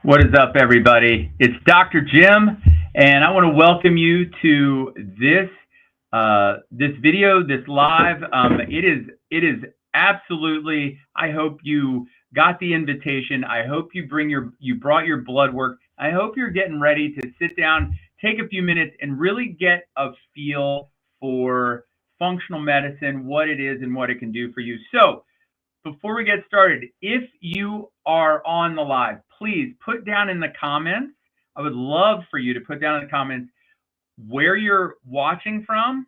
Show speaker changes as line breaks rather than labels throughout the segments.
What is up, everybody? It's Dr. Jim, and I want to welcome you to this video, this live. It is absolutely. I hope you got the invitation. I hope you brought your blood work. I hope you're getting ready to sit down, take a few minutes, and really get a feel for functional medicine, what it is, and what it can do for you. So, before we get started, if you are on the live, please put down in the comments. I would love for you to put down in the comments where you're watching from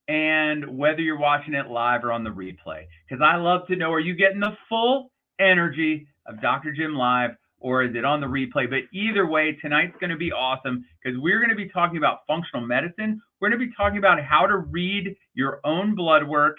and whether you're watching it live or on the replay. Because I love to know, are you getting the full energy of Dr. Jim Live or is it on the replay? But either way, tonight's going to be awesome because we're going to be talking about functional medicine. We're going to be talking about how to read your own blood work,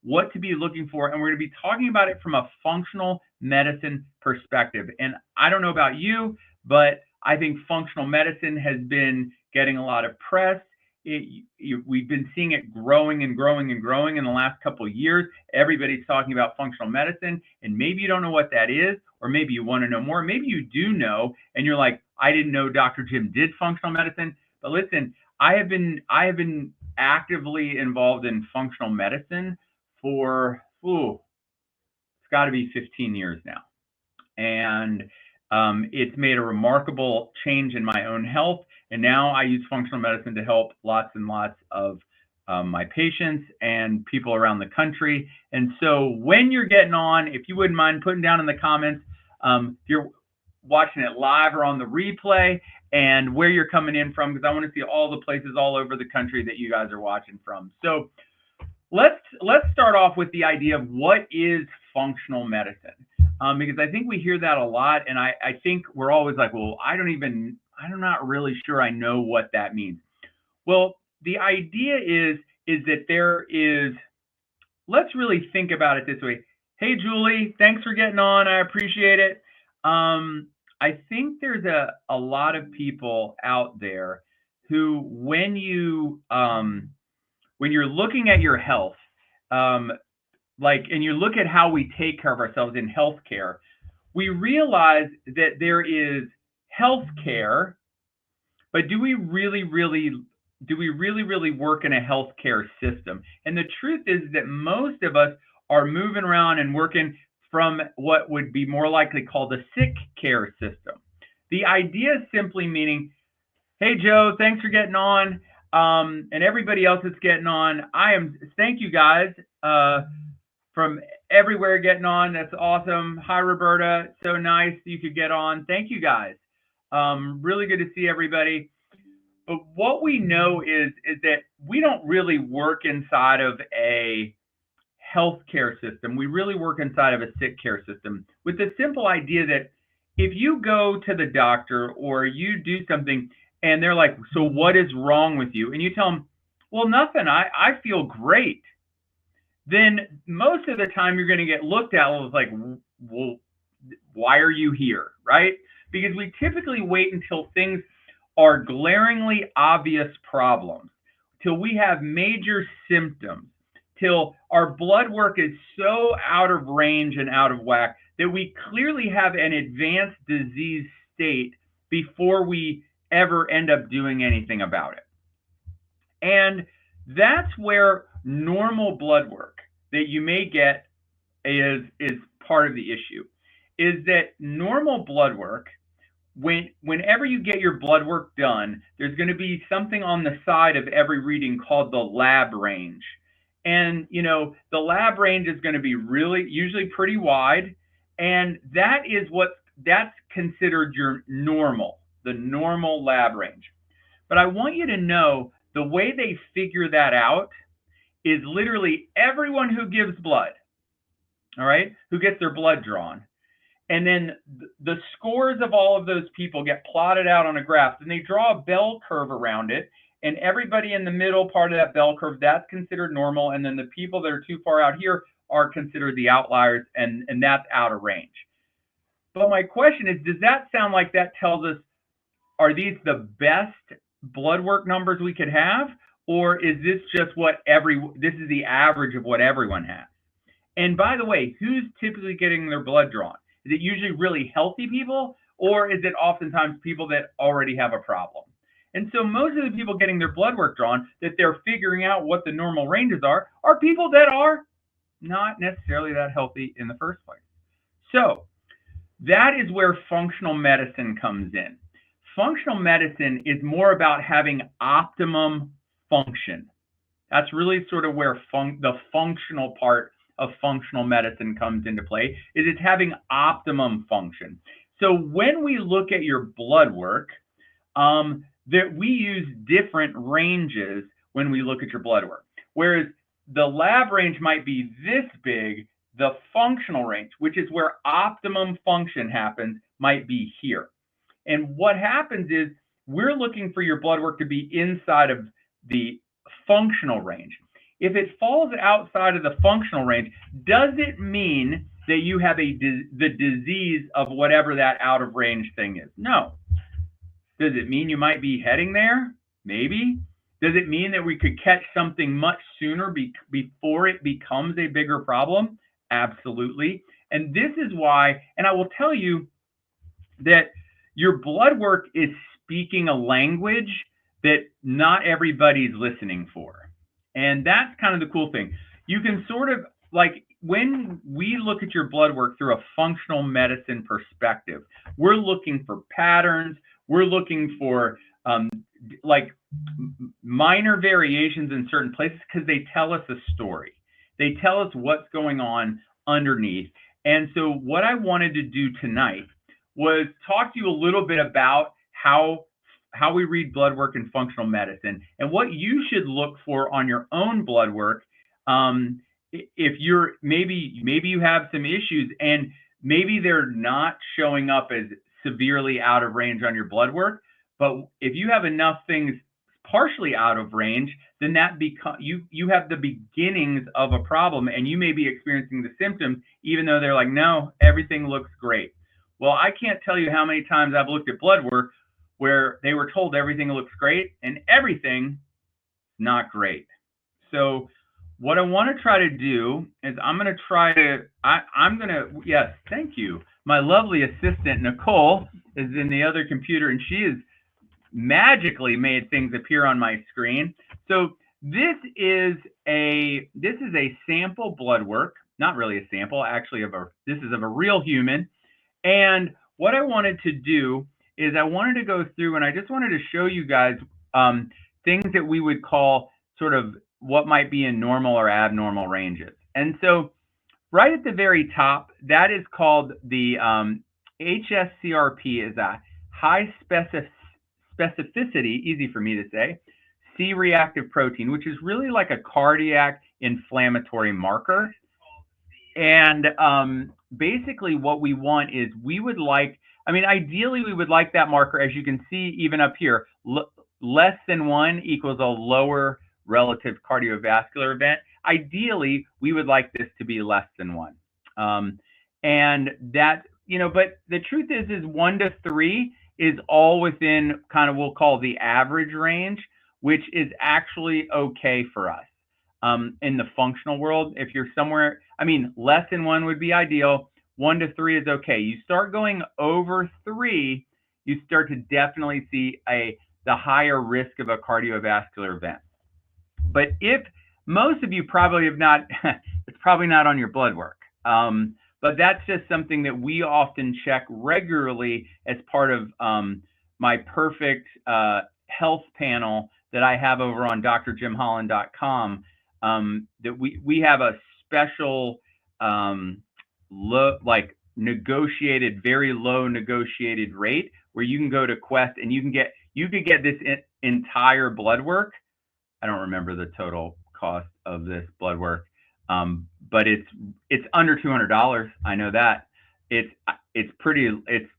what to be looking for, and we're going to be talking about it from a functional medicine perspective. And I don't know about you, but I think functional medicine has been getting a lot of press. We've been seeing it growing and growing and growing in the last couple of years. Everybody's talking about functional medicine, and maybe you don't know what that is, or maybe you want to know more. Maybe you do know, and you're like, I didn't know Dr. Jim did functional medicine. But listen, I have been actively involved in functional medicine for, it's got to be 15 years now. And it's made a remarkable change in my own health. And now I use functional medicine to help lots and lots of my patients and people around the country. And so when you're getting on, if you wouldn't mind putting down in the comments, if you're watching it live or on the replay, and where you're coming in from, because I want to see all the places all over the country that you guys are watching from. So let's start off with the idea of what is functional medicine, because I think we hear that a lot, and I think we're always like, well, I'm not really sure I know what that means. Well, the idea is that there is, let's really think about it this way. Hey, Julie, thanks for getting on. I appreciate it. I think there's a lot of people out there who, when you're looking at your health, and you look at how we take care of ourselves in healthcare, we realize that there is healthcare, but do we really work in a healthcare system? And the truth is that most of us are moving around and working from what would be more likely called a sick care system. The idea is simply meaning, hey, Joe, thanks for getting on. And everybody else that's getting on, thank you guys from everywhere getting on. That's awesome. Hi, Roberta. So nice you could get on. Thank you guys. Really good to see everybody. But what we know is that we don't really work inside of a healthcare system. We really work inside of a sick care system with the simple idea that if you go to the doctor or you do something and they're like, so what is wrong with you? And you tell them, well, nothing, I feel great. Then most of the time you're going to get looked at like, well, why are you here, right? Because we typically wait until things are glaringly obvious problems, till we have major symptoms, till our blood work is so out of range and out of whack that we clearly have an advanced disease state before we ever end up doing anything about it. And that's where normal blood work that you may get is part of the issue, is that normal blood work, whenever you get your blood work done, there's going to be something on the side of every reading called the lab range. And, the lab range is going to be usually pretty wide. And that's considered your normal, the normal lab range. But I want you to know the way they figure that out is literally everyone who gives blood, all right, who gets their blood drawn. And then the scores of all of those people get plotted out on a graph, and they draw a bell curve around it. And everybody in the middle part of that bell curve, that's considered normal. And then the people that are too far out here are considered the outliers, and that's out of range. But my question is, does that sound like that tells us, are these the best blood work numbers we could have? Or is this just this is the average of what everyone has? And by the way, who's typically getting their blood drawn? Is it usually really healthy people, or is it oftentimes people that already have a problem? And so most of the people getting their blood work drawn that they're figuring out what the normal ranges are people that are not necessarily that healthy in the first place. So that is where functional medicine comes in. Functional medicine is more about having optimum function. That's really sort of where the functional part of functional medicine comes into play, is it's having optimum function. So when we look at your blood work, that we use different ranges when we look at your blood work. Whereas the lab range might be this big, the functional range, which is where optimum function happens, might be here. And what happens is we're looking for your blood work to be inside of the functional range. If it falls outside of the functional range, does it mean that you have the disease of whatever that out of range thing is? No. Does it mean you might be heading there? Maybe. Does it mean that we could catch something much sooner before it becomes a bigger problem? Absolutely. And this is why, and I will tell you that your blood work is speaking a language that not everybody's listening for. And that's kind of the cool thing. You can sort of, like, when we look at your blood work through a functional medicine perspective, we're looking for patterns. We're looking for like minor variations in certain places because they tell us a story. They tell us what's going on underneath. And so what I wanted to do tonight was talk to you a little bit about how we read blood work in functional medicine and what you should look for on your own blood work. If you're maybe you have some issues and maybe they're not showing up as severely out of range on your blood work, but if you have enough things partially out of range, then that you have the beginnings of a problem, and you may be experiencing the symptoms even though they're like, no, everything looks great. Well, I can't tell you how many times I've looked at blood work where they were told everything looks great and everything not great. So what I want to try to do is yes, thank you. My lovely assistant, Nicole, is in the other computer, and she has magically made things appear on my screen. So this is a sample blood work, not really a sample, actually this is of a real human. And what I wanted to do is I wanted to go through and I just wanted to show you guys things that we would call sort of what might be in normal or abnormal ranges. And so right at the very top, that is called the HSCRP, is a high specificity, easy for me to say, C-reactive protein, which is really like a cardiac inflammatory marker. And basically what we want is ideally we would like that marker, as you can see even up here, less than 1 equals a lower relative cardiovascular event. Ideally, we would like this to be less than 1. And that, but the truth is 1 to 3 is all within kind of, we'll call the average range, which is actually okay for us. In the functional world, if you're somewhere, less than 1 would be ideal. 1 to 3 is okay. You start going over 3, you start to definitely see the higher risk of a cardiovascular event. But if most of you probably have not, it's probably not on your blood work. But that's just something that we often check regularly as part of my perfect health panel that I have over on drjimholland.com. That we have a special negotiated, very low negotiated rate where you can go to Quest and you could get this entire blood work. I don't remember the total cost of this blood work, but it's under $200. I know that. It's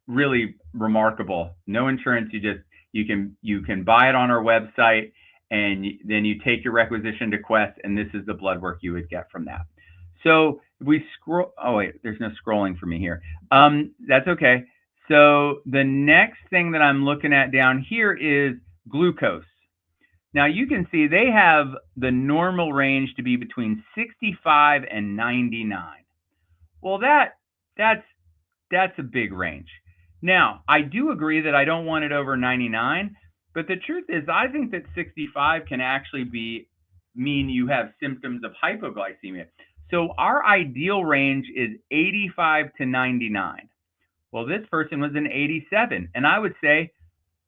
really remarkable. No insurance. You can buy it on our website, and then you take your requisition to Quest, and this is the blood work you would get from that. So we scroll. Oh wait, there's no scrolling for me here. That's okay. So the next thing that I'm looking at down here is glucose. Now you can see they have the normal range to be between 65 and 99. Well, that's a big range. Now, I do agree that I don't want it over 99, but the truth is I think that 65 can actually mean you have symptoms of hypoglycemia. So our ideal range is 85 to 99. Well, this person was an 87, and I would say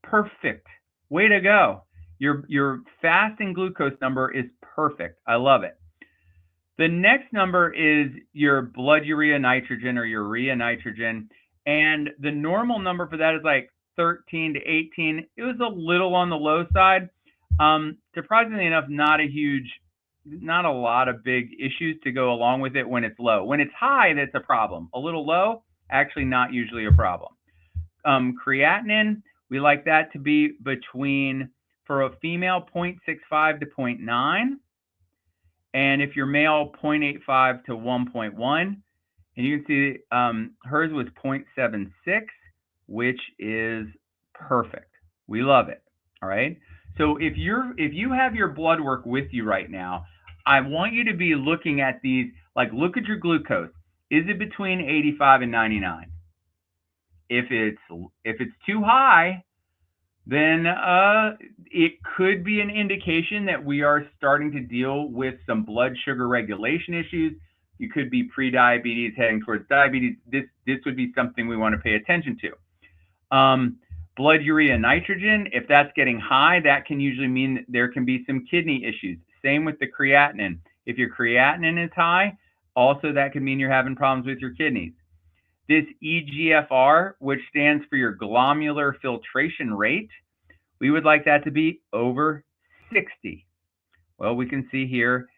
perfect. Way to go. Your fasting glucose number is perfect. I love it. The next number is your blood urea nitrogen or urea nitrogen. And the normal number for that is like 13 to 18. It was a little on the low side. Surprisingly enough, not a lot of big issues to go along with it when it's low. When it's high, that's a problem. A little low, actually not usually a problem. Creatinine, we like that to be between, for a female, 0.65 to 0.9. And if you're male, 0.85 to 1.1. And you can see hers was 0.76, which is perfect. We love it. All right. So if you have your blood work with you right now, I want you to be looking at these, like look at your glucose. Is it between 85 and 99? If it's too high, then it could be an indication that we are starting to deal with some blood sugar regulation issues. You could be pre-diabetes heading towards diabetes. This would be something we want to pay attention to. Blood urea nitrogen, if that's getting high, that can usually mean that there can be some kidney issues. Same with the creatinine. If your creatinine is high, also that could mean you're having problems with your kidneys. This eGFR, which stands for your glomerular filtration rate, we would like that to be over 60. Well, we can see here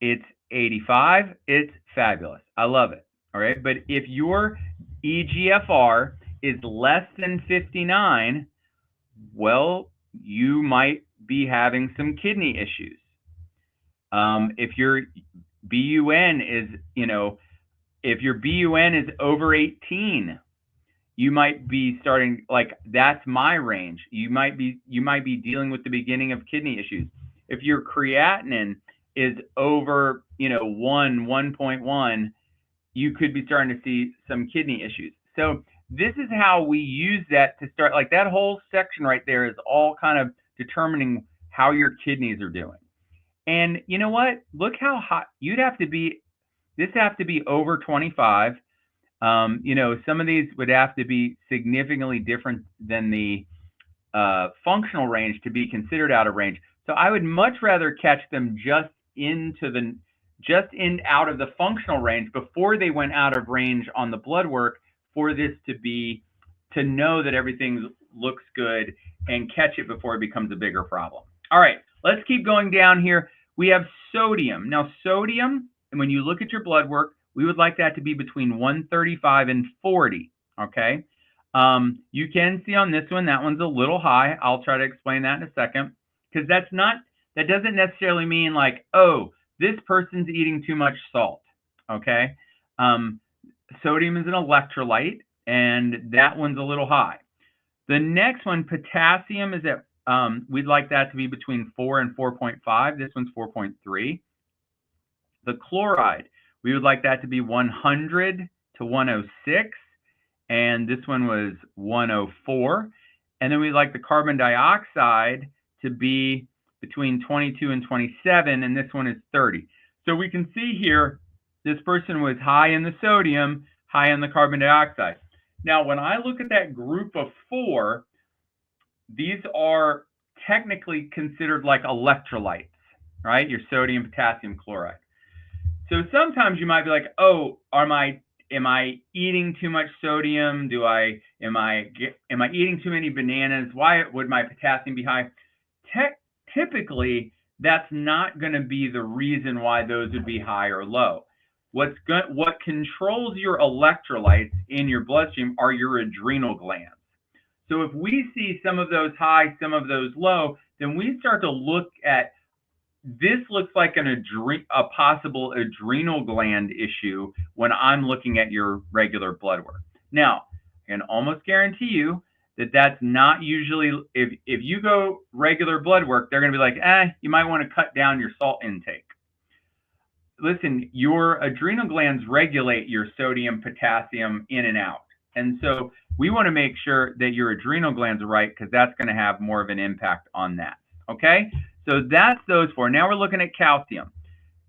it's 85. It's fabulous. I love it. All right. But if your eGFR is less than 59, well, you might be having some kidney issues. If your BUN is, if your BUN is over 18, you might be starting, like, that's my range. You might be dealing with the beginning of kidney issues. If your creatinine is over, 1.1, you could be starting to see some kidney issues. So this is how we use that to start, like that whole section right there is all kind of determining how your kidneys are doing. And you know what? Look how hot this have to be over 25. Some of these would have to be significantly different than the functional range to be considered out of range. So I would much rather catch them just out of the functional range before they went out of range on the blood work, for this to know that everything looks good and catch it before it becomes a bigger problem. All right, let's keep going down here. We have sodium. Now sodium, and when you look at your blood work, we would like that to be between 135 and 40, okay? You can see on this one, that one's a little high. I'll try to explain that in a second, because that doesn't necessarily mean like, oh, this person's eating too much salt, okay? Sodium is an electrolyte, and that one's a little high. The next one, potassium, is at, we'd like that to be between 4 and 4.5. This one's 4.3. The chloride, we would like that to be 100 to 106, and this one was 104. And then we'd like the carbon dioxide to be between 22 and 27, and this one is 30. So we can see here, this person was high in the sodium, high in the carbon dioxide. Now, when I look at that group of 4, these are technically considered like electrolytes, right? Your sodium, potassium, chloride. So sometimes you might be like, oh, am I eating too much sodium? Am I eating too many bananas? Why would my potassium be high? Typically, that's not going to be the reason why those would be high or low. What controls your electrolytes in your bloodstream are your adrenal glands. So if we see some of those high, some of those low, then we start to look at, this looks like a possible adrenal gland issue when I'm looking at your regular blood work. Now, I can almost guarantee you that that's not usually, if you go regular blood work, they're going to be like, you might want to cut down your salt intake. Listen, your adrenal glands regulate your sodium, potassium in and out, And so we want to make sure that your adrenal glands are right because that's going to have more of an impact on that. Okay, so that's those four. Now we're looking at calcium.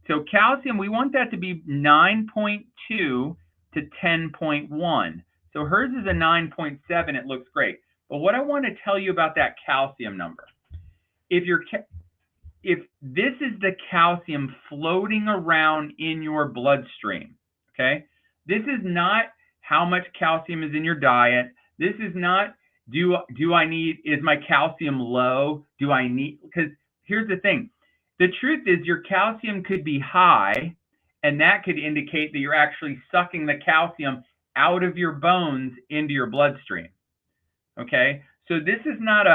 So calcium, we want that to be 9.2 to 10.1. So hers is a 9.7. It looks great. But what I want to tell you about that calcium number, if this is the calcium floating around in your bloodstream, okay? This is not how much calcium is in your diet. This is not is my calcium low? Because here's the thing. The truth is your calcium could be high, and that could indicate that you're actually sucking the calcium out of your bones into your bloodstream. Okay? So this is not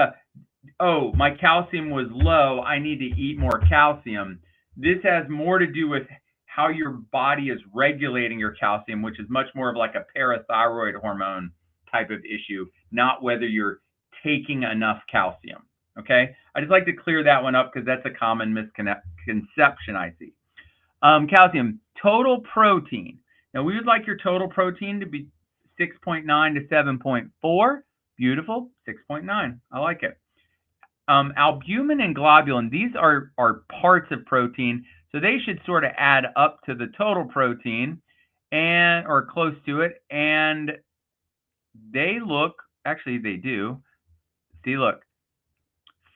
oh, my calcium was low, I need to eat more calcium. This has more to do with how your body is regulating your calcium, which is much more of like a parathyroid hormone type of issue, not whether you're taking enough calcium. Okay, I just like to clear that one up because that's a common misconception I see. Calcium, total protein. Now we would like your total protein to be 6.9 to 7.4. Beautiful, 6.9. I like it. Albumin and globulin, these are parts of protein, so they should sort of add up to the total protein or close to it, and they do. See, look,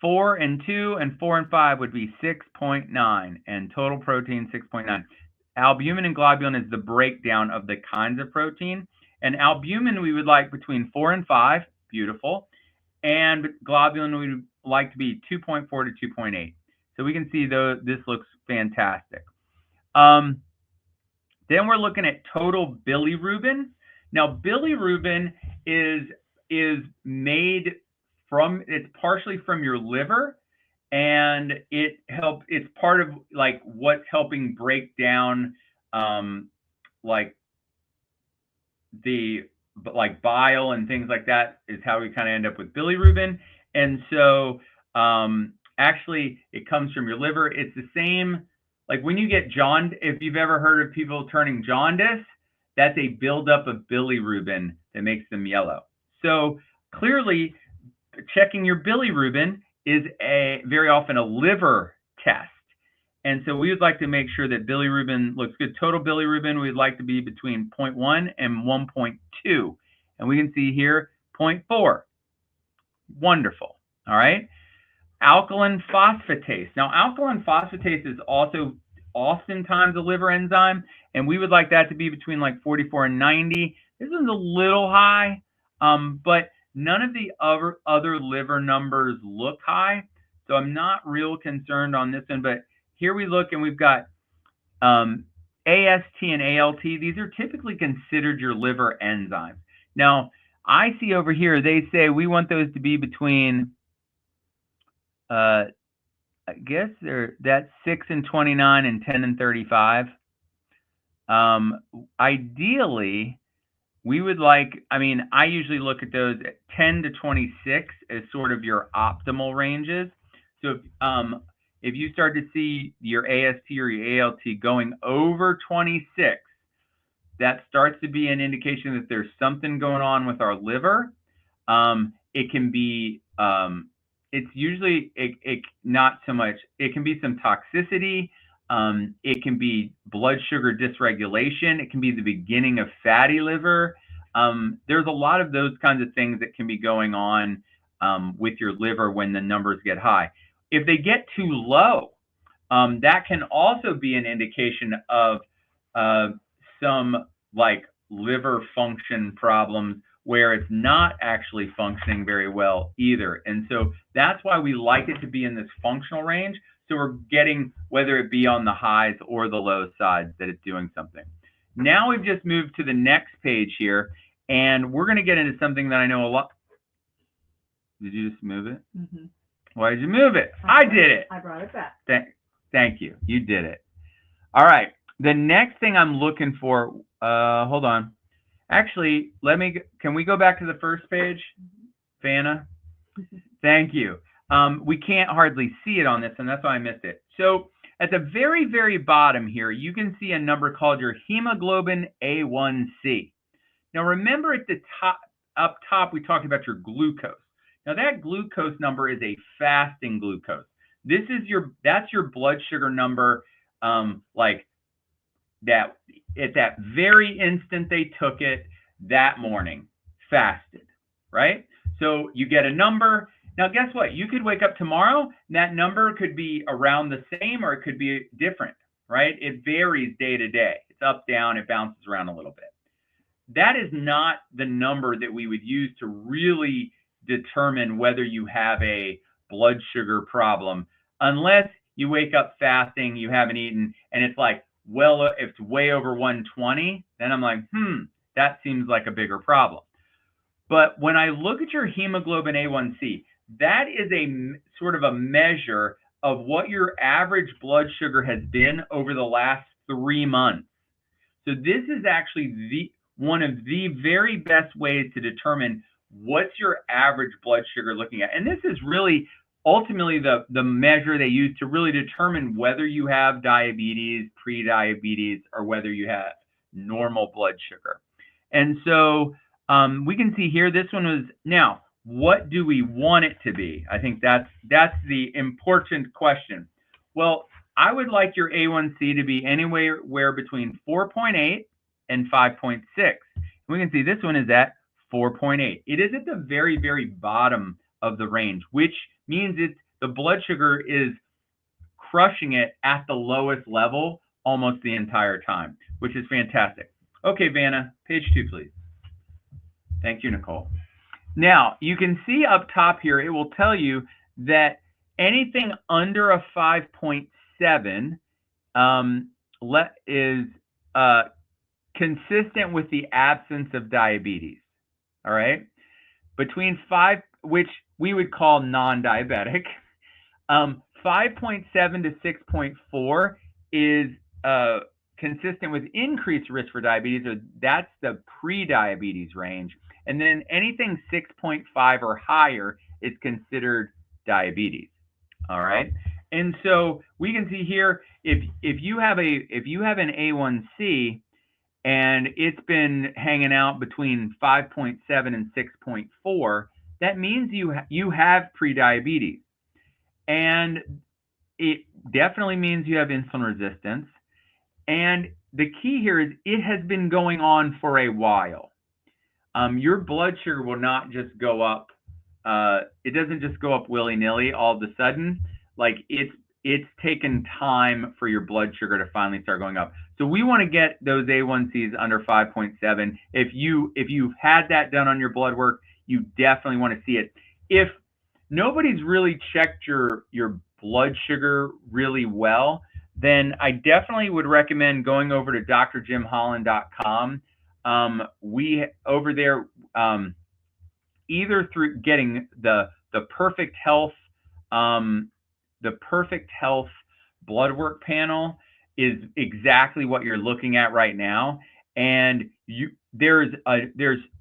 4 and 2 and 4 and 5 would be 6.9, and total protein 6.9. Albumin and globulin is the breakdown of the kinds of protein, and albumin we would like between 4 and 5, beautiful, and globulin we would like to be 2.4 to 2.8. So we can see this looks fantastic. Then we're looking at total bilirubin. Now bilirubin is made from, it's partially from your liver, and it's part of like what's helping break down like bile and things like that is how we kind of end up with bilirubin. And so actually it comes from your liver. It's the same, like when you get jaundice, if you've ever heard of people turning jaundice, that's a buildup of bilirubin that makes them yellow. So clearly checking your bilirubin is very often a liver test. And so we would like to make sure that bilirubin looks good. Total bilirubin, we'd like to be between 0.1 and 1.2. And we can see here 0.4. Wonderful. All right. Alkaline phosphatase. Now, alkaline phosphatase is also oftentimes a liver enzyme, and we would like that to be between like 44 and 90. This is a little high, but none of the other liver numbers look high. So I'm not real concerned on this one, but here we look and we've got AST and ALT. These are typically considered your liver enzymes. Now, I see over here, they say we want those to be between, I guess that's 6 and 29 and 10 and 35. Ideally, we would like, I usually look at those at 10 to 26 as sort of your optimal ranges. So if you start to see your AST or your ALT going over 26, that starts to be an indication that there's something going on with our liver. It can be, it's usually not so much, it can be some toxicity. It can be blood sugar dysregulation. It can be the beginning of fatty liver. There's a lot of those kinds of things that can be going on with your liver when the numbers get high. If they get too low, that can also be an indication of some like liver function problems where it's not actually functioning very well either. And so that's why we like it to be in this functional range. So we're getting, whether it be on the highs or the low sides, that it's doing something. Now we've just moved to the next page here, and we're going to get into something that I know a lot. Did you just move it? Mm-hmm. Why did you move it? I did it.
I brought it back.
Thank you. You did it. All right. The next thing I'm looking for, hold on. Actually, can we go back to the first page, Fana? Thank you. We can't hardly see it on this, and that's why I missed it. So at the very, very bottom here, you can see a number called your hemoglobin A1C. Now remember at the top, up top, we talked about your glucose. Now that glucose number is a fasting glucose. That's your blood sugar number, like that at that very instant they took it that morning, fasted, right? So you get a number. Now guess what? You could wake up tomorrow, and that number could be around the same or it could be different, right? It varies day to day. It's up, down, it bounces around a little bit. That is not the number that we would use to really determine whether you have a blood sugar problem, unless you wake up fasting, you haven't eaten, and it's like, well, if it's way over 120, then I'm like, that seems like a bigger problem. But when I look at your hemoglobin A1C, that is a sort of a measure of what your average blood sugar has been over the last 3 months. So this is actually one of the very best ways to determine what's your average blood sugar looking at. And this is really ultimately the measure they use to really determine whether you have diabetes, pre-diabetes, or whether you have normal blood sugar. And so we can see here, this one was, now, what do we want it to be? I think that's the important question. Well, I would like your A1C to be anywhere between 4.8 and 5.6. We can see this one is at 4.8. It is at the very, very bottom of the range, which means the blood sugar is crushing it at the lowest level almost the entire time, which is fantastic. Okay, Vanna, page 2, please. Thank you, Nicole. Now, you can see up top here, it will tell you that anything under a 5.7 is consistent with the absence of diabetes. All right, between 5, which we would call non-diabetic, 5.7 to 6.4 is consistent with increased risk for diabetes, or that's the pre-diabetes range. And then anything 6.5 or higher is considered diabetes. All right, and so we can see here, if you have an A1C and it's been hanging out between 5.7 and 6.4, that means you have prediabetes. And it definitely means you have insulin resistance. And the key here is it has been going on for a while. Your blood sugar will not just go up. It doesn't just go up willy-nilly all of a sudden. Like it's taken time for your blood sugar to finally start going up. So we want to get those A1Cs under 5.7. If you've had that done on your blood work, you definitely want to see it. If nobody's really checked your blood sugar really well, then I definitely would recommend going over to drjimholland.com. We over there, either through getting the Perfect Health, the Perfect Health blood work panel is exactly what you're looking at right now, and there's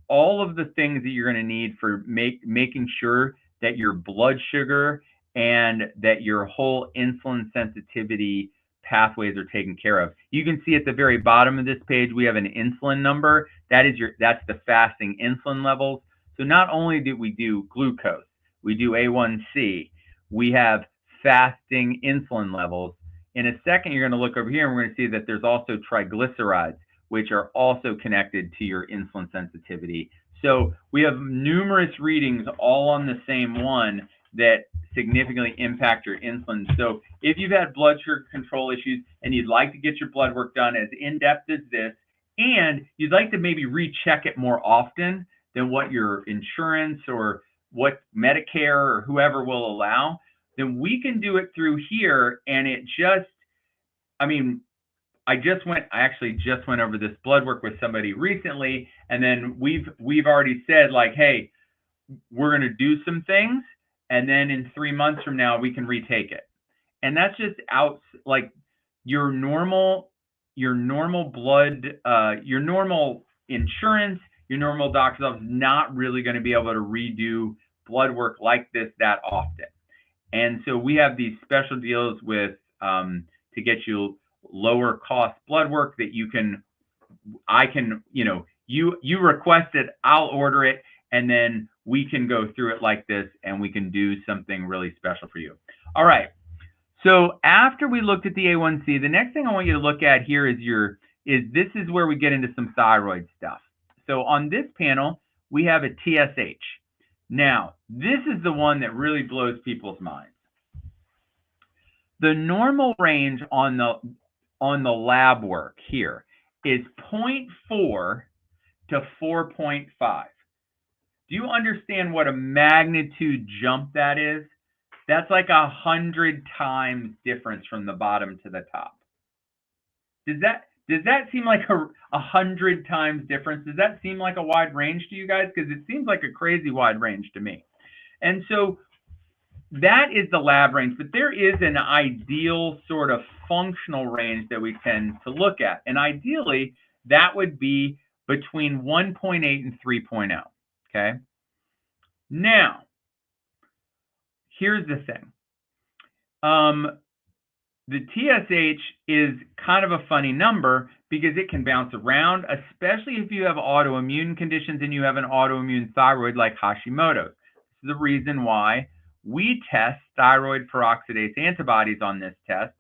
all of the things that you're going to need for making sure that your blood sugar and that your whole insulin sensitivity pathways are taken care of. You can see at the very bottom of this page, we have an insulin number. That's the fasting insulin levels. So not only do we do glucose, we do A1C, we have fasting insulin levels. In a second, you're going to look over here and we're going to see that there's also triglycerides, which are also connected to your insulin sensitivity. So we have numerous readings all on the same one that significantly impact your insulin. So if you've had blood sugar control issues and you'd like to get your blood work done as in-depth as this, and you'd like to maybe recheck it more often than what your insurance or what Medicare or whoever will allow, then we can do it through here. And it just, I mean, I actually just went over this blood work with somebody recently, and then we've already said, like, hey, we're going to do some things, and then in 3 months from now we can retake it. And that's just like your normal blood, your normal insurance, your normal doctor's office is not really going to be able to redo blood work like this that often. And so we have these special deals with to get you lower cost blood work that I can, you request it, I'll order it, and then we can go through it like this, and we can do something really special for you. All right. So after we looked at the A1C, the next thing I want you to look at here is this is where we get into some thyroid stuff. So on this panel, we have a TSH. Now, this is the one that really blows people's minds. The normal range on the lab work here is 0.4 to 4.5. Do you understand what a magnitude jump that is? That's like 100 times difference from the bottom to the top. Does that seem like 100 times difference? Does that seem like a wide range to you guys? Because it seems like a crazy wide range to me. And so that is the lab range, but there is an ideal sort of functional range that we tend to look at. And ideally, that would be between 1.8 and 3.0. Okay. Now, here's the thing. The TSH is kind of a funny number because it can bounce around, especially if you have autoimmune conditions and you have an autoimmune thyroid like Hashimoto's. This is the reason why we test thyroid peroxidase antibodies on this test,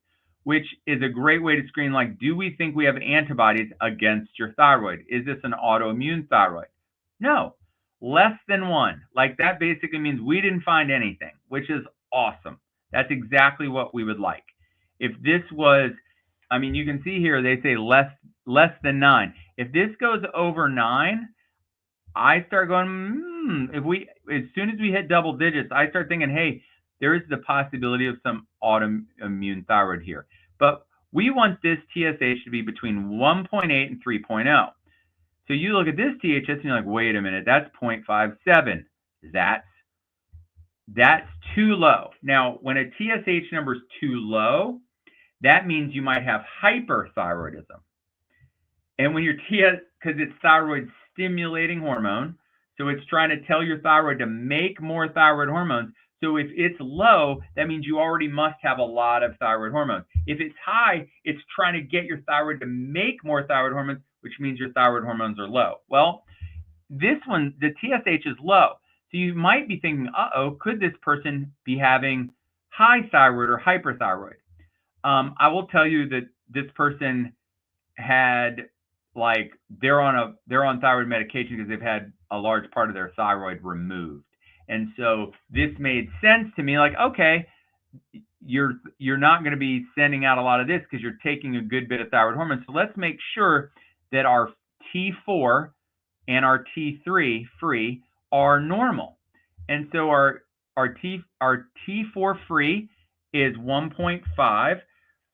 which is a great way to screen, like, do we think we have antibodies against your thyroid? Is this an autoimmune thyroid? No, less than 1. Like, that basically means we didn't find anything, which is awesome. That's exactly what we would like. If this was, I mean, you can see here, they say less than 9. If this goes over 9, I start going, as soon as we hit double digits, I start thinking, hey, there is the possibility of some autoimmune thyroid here. But we want this TSH to be between 1.8 and 3.0. So you look at this THS and you're like, wait a minute, that's 0.57. That's too low. Now, when a TSH number is too low, that means you might have hyperthyroidism. And when your because it's thyroid stimulating hormone, so it's trying to tell your thyroid to make more thyroid hormones. So if it's low, that means you already must have a lot of thyroid hormones. If it's high, it's trying to get your thyroid to make more thyroid hormones, which means your thyroid hormones are low. Well, this one, the TSH is low. So you might be thinking, uh-oh, could this person be having high thyroid or hyperthyroid? I will tell you that this person had, like, they're on thyroid medication because they've had a large part of their thyroid removed. And so this made sense to me, like, okay, you're not going to be sending out a lot of this because you're taking a good bit of thyroid hormone. So let's make sure that our T4 and our T3 free are normal. And so our T4 free is 1.5,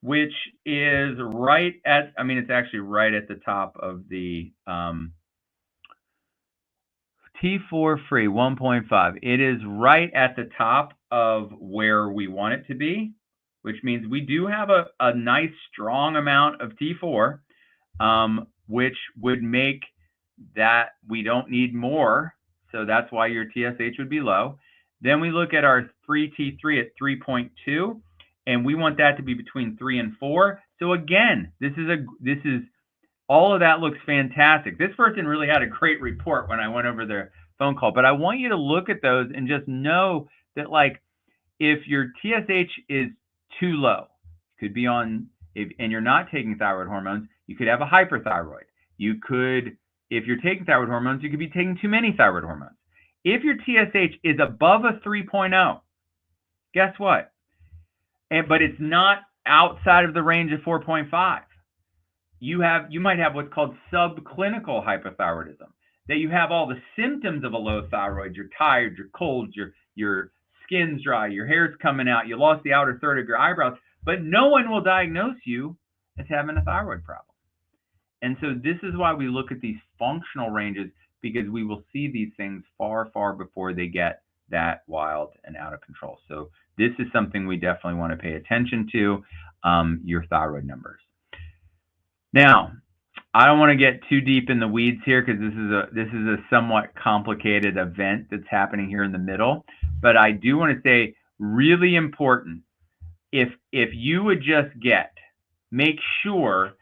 which is right at, I mean, it's actually right at the top of the T4 free 1.5. It is right at the top of where we want it to be, which means we do have a nice strong amount of T4, which would make that we don't need more. So that's why your TSH would be low. Then we look at our free T3 at 3.2, and we want that to be between 3 and 4. So again, this is all of that looks fantastic. This person really had a great report when I went over their phone call. But I want you to look at those and just know that, like, if your TSH is too low, could be on, and you're not taking thyroid hormones, you could have a hyperthyroid. You could, if you're taking thyroid hormones, you could be taking too many thyroid hormones. If your TSH is above a 3.0, guess what? But it's not outside of the range of 4.5. You might have what's called subclinical hypothyroidism, that you have all the symptoms of a low thyroid. You're tired, you're cold, your skin's dry, your hair's coming out, you lost the outer third of your eyebrows, but no one will diagnose you as having a thyroid problem. And so this is why we look at these functional ranges, because we will see these things far, far before they get that wild and out of control. So this is something we definitely want to pay attention to, your thyroid numbers. Now, I don't want to get too deep in the weeds here because this is a somewhat complicated event that's happening here in the middle. But I do want to say, really important, if you would just make sure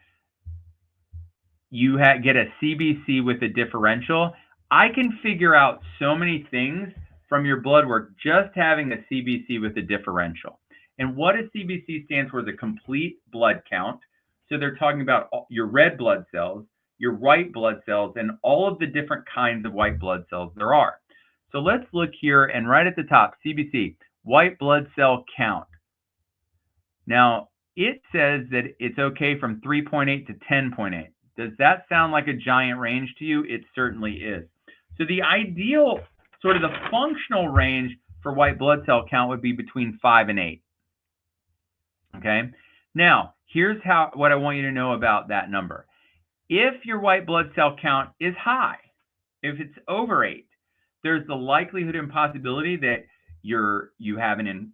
you get a CBC with a differential. I can figure out so many things from your blood work just having a CBC with a differential. And what a CBC stands for is a complete blood count. So they're talking about your red blood cells, your white blood cells, and all of the different kinds of white blood cells there are. So let's look here, and right at the top, CBC, white blood cell count. Now, it says that it's okay from 3.8 to 10.8. Does that sound like a giant range to you? It certainly is. So the ideal, sort of the functional range for white blood cell count would be between 5 and 8. Okay? Now, here's what I want you to know about that number. If your white blood cell count is high, if it's over 8, there's the likelihood and possibility that you have an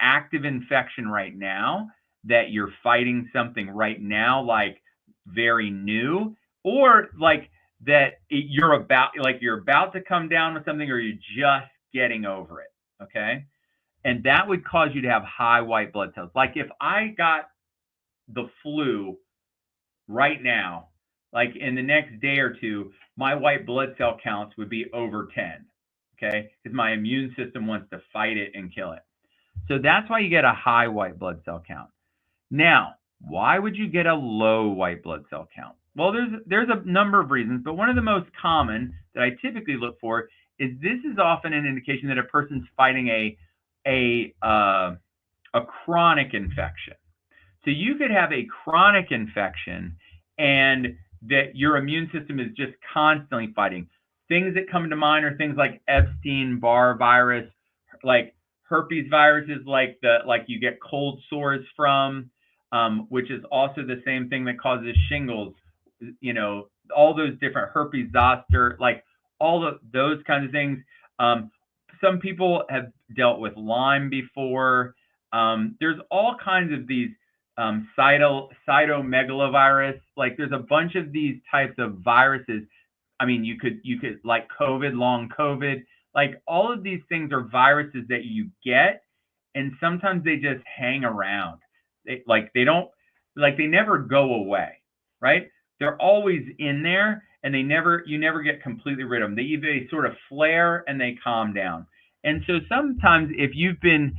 active infection right now, that you're fighting something right now, like very new, or like that you're about to come down with something, or you're just getting over it. Okay, and that would cause you to have high white blood cells. Like if I got the flu right now, like in the next day or two, my white blood cell counts would be over 10. Okay, because my immune system wants to fight it and kill it. So that's why you get a high white blood cell count. Now, why would you get a low white blood cell count? Well, there's a number of reasons, but one of the most common that I typically look for is this is often an indication that a person's fighting a chronic infection. So you could have a chronic infection and that your immune system is just constantly fighting. Things that come to mind are things like Epstein-Barr virus, like herpes viruses, like you get cold sores from, which is also the same thing that causes shingles. You know, all those different herpes zoster, like all of those kinds of things. Some people have dealt with Lyme before. There's all kinds of these cytomegalovirus. Like there's a bunch of these types of viruses. I mean, you could like COVID, long COVID, like all of these things are viruses that you get, and sometimes they just hang around. They never go away, right? They're always in there, and you never get completely rid of them. They sort of flare and they calm down. And so sometimes if you've been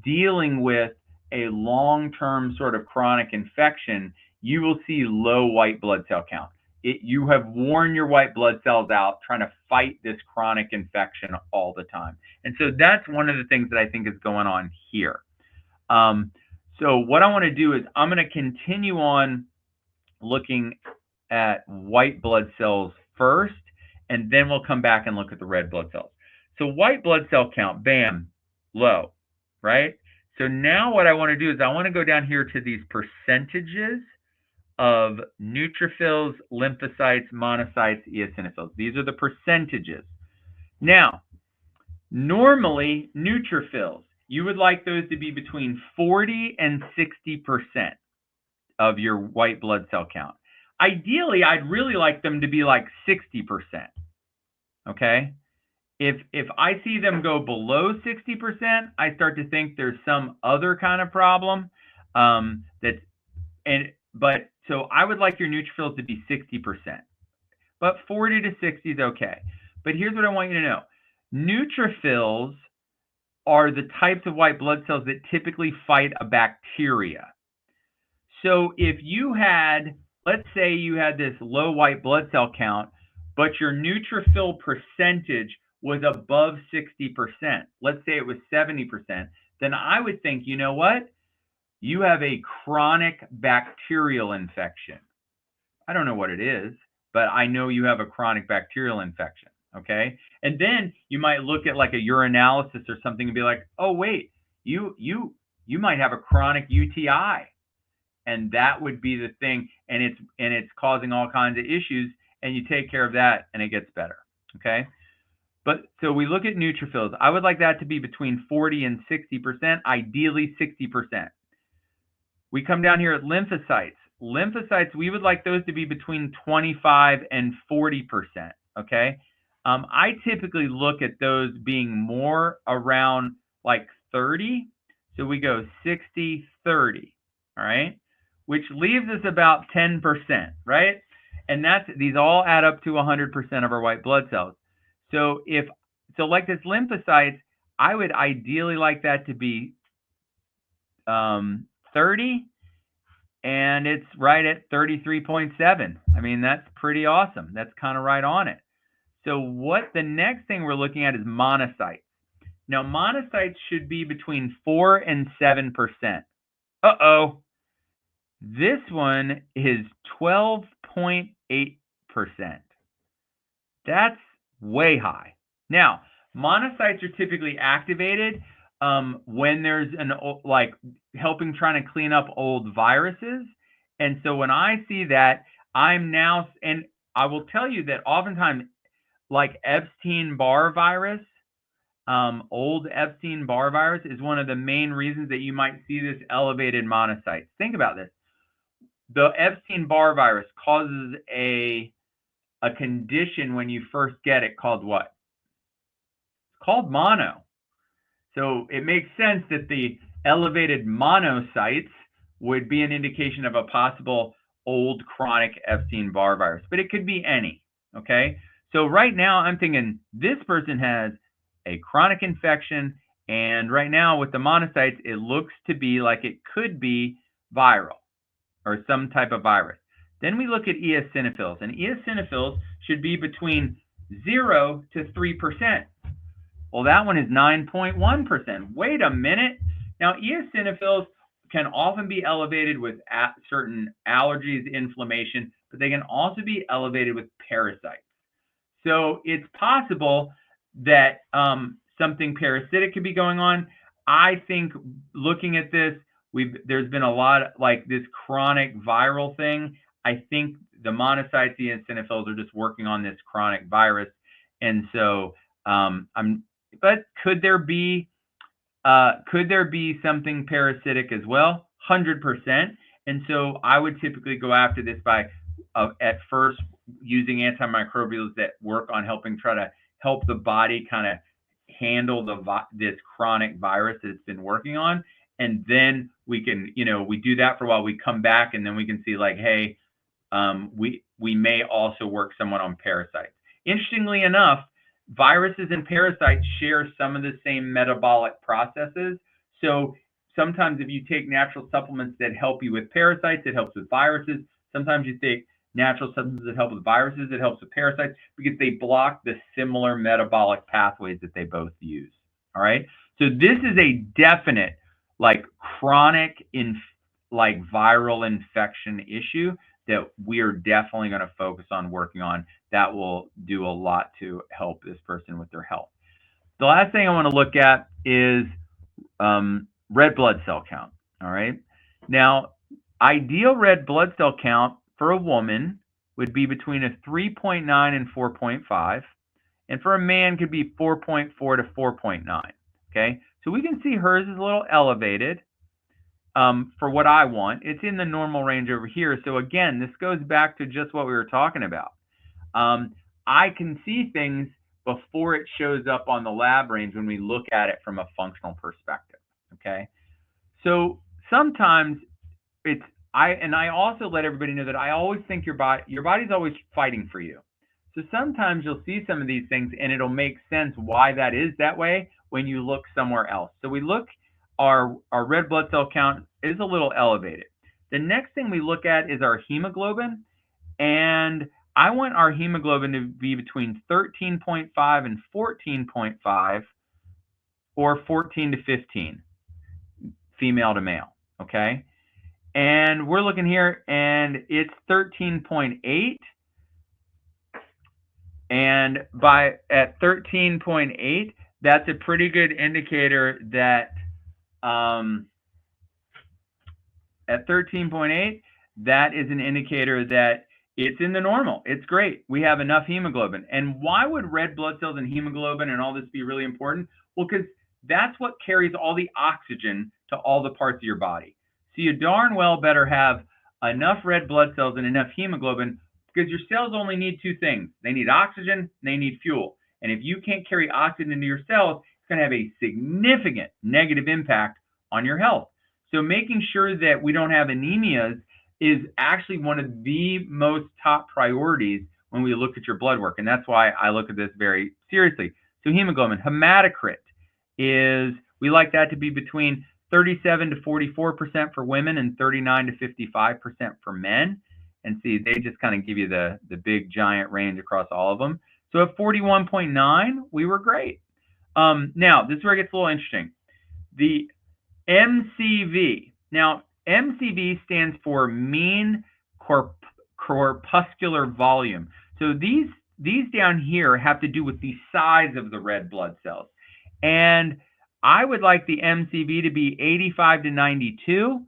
dealing with a long-term sort of chronic infection, you will see low white blood cell count. You have worn your white blood cells out trying to fight this chronic infection all the time. And so that's one of the things that I think is going on here. So what I want to do is I'm going to continue on looking at white blood cells first, and then we'll come back and look at the red blood cells. So white blood cell count, bam, low, right? So now what I want to do is I want to go down here to these percentages of neutrophils, lymphocytes, monocytes, eosinophils. These are the percentages. Now, normally neutrophils, you would like those to be between 40 and 60% of your white blood cell count. Ideally, I'd really like them to be like 60%. Okay? If I see them go below 60%, I start to think there's some other kind of problem. So I would like your neutrophils to be 60%, but 40 to 60 is okay. But here's what I want you to know. Neutrophils are the types of white blood cells that typically fight a bacteria. So if you had, let's say you had this low white blood cell count, but your neutrophil percentage was above 60%, let's say it was 70%, then I would think, you know what? You have a chronic bacterial infection. I don't know what it is, but I know you have a chronic bacterial infection, okay? And then you might look at like a urinalysis or something and be like, oh, wait, you might have a chronic UTI. And that would be the thing, and it's causing all kinds of issues, and you take care of that and it gets better, okay? But so we look at neutrophils. I would like that to be between 40 and 60%, ideally 60%. We come down here at lymphocytes. Lymphocytes, we would like those to be between 25 and 40%, okay? I typically look at those being more around like 30. So we go 60, 30, all right? Which leaves us about 10%, right? And these all add up to 100% of our white blood cells. So like this lymphocytes, I would ideally like that to be 30, and it's right at 33.7. I mean, that's pretty awesome. That's kind of right on it. So what the next thing we're looking at is monocytes. Now, monocytes should be between 4 and 7%. Uh-oh. This one is 12.8%. That's way high. Now, monocytes are typically activated when there's like helping trying to clean up old viruses. And so when I see that, I'm now, and I will tell you that oftentimes, like Epstein-Barr virus, old Epstein-Barr virus is one of the main reasons that you might see this elevated monocytes. Think about this. The Epstein-Barr virus causes a condition when you first get it called what? It's called mono. So it makes sense that the elevated monocytes would be an indication of a possible old chronic Epstein-Barr virus, but it could be any, okay? So right now I'm thinking this person has a chronic infection, and right now with the monocytes, it looks to be like it could be viral or some type of virus. Then we look at eosinophils, and eosinophils should be between 0 to 3%. Well, that one is 9.1%. Wait a minute. Now, eosinophils can often be elevated with certain allergies, inflammation, but they can also be elevated with parasites. So it's possible that something parasitic could be going on. I think looking at this, there's been a lot of, like this chronic viral thing. I think the monocytes, the eosinophils are just working on this chronic virus. And so but could there be something parasitic as well? 100%. And so I would typically go after this by at first using antimicrobials that work on try to help the body kind of handle this chronic virus that it's been working on. And then we can, we do that for a while, we come back, and then we can see like, hey, we may also work somewhat on parasites. Interestingly enough, viruses and parasites share some of the same metabolic processes. So sometimes if you take natural supplements that help you with parasites, it helps with viruses. Sometimes you take natural substances that help with viruses, it helps with parasites, because they block the similar metabolic pathways that they both use. All right. So this is a definite like chronic like viral infection issue that we are definitely going to focus on working on. That will do a lot to help this person with their health. The last thing I want to look at is red blood cell count. All right. Now, ideal red blood cell count for a woman would be between a 3.9 and 4.5. And for a man could be 4.4 to 4.9. Okay. So we can see hers is a little elevated. For what I want, it's in the normal range over here. So again, this goes back to just what we were talking about. I can see things before it shows up on the lab range when we look at it from a functional perspective. Okay. So sometimes I also let everybody know that I always think your body's always fighting for you. So sometimes you'll see some of these things and it'll make sense why that is that way when you look somewhere else. So we look, our red blood cell count is a little elevated. The next thing we look at is our hemoglobin, and I want our hemoglobin to be between 13.5 and 14.5, or 14 to 15, female to male, okay? And we're looking here, and it's 13.8, and at 13.8, that's a pretty good indicator that at 13.8, that is an indicator that it's in the normal. It's great. We have enough hemoglobin. And why would red blood cells and hemoglobin and all this be really important? Well, because that's what carries all the oxygen to all the parts of your body. So you darn well better have enough red blood cells and enough hemoglobin, because your cells only need two things. They need oxygen, and they need fuel. And if you can't carry oxygen into your cells, it's going to have a significant negative impact on your health. So making sure that we don't have anemias is actually one of the most top priorities when we look at your blood work. And that's why I look at this very seriously. So hemoglobin, hematocrit is, we like that to be between 37 to 44% for women and 39 to 55% for men. And see, they just kind of give you the big giant range across all of them. So at 41.9, we were great. Now, this is where it gets a little interesting. The MCV. Now, MCV stands for mean corpuscular volume. So these down here have to do with the size of the red blood cells. And I would like the MCV to be 85 to 92.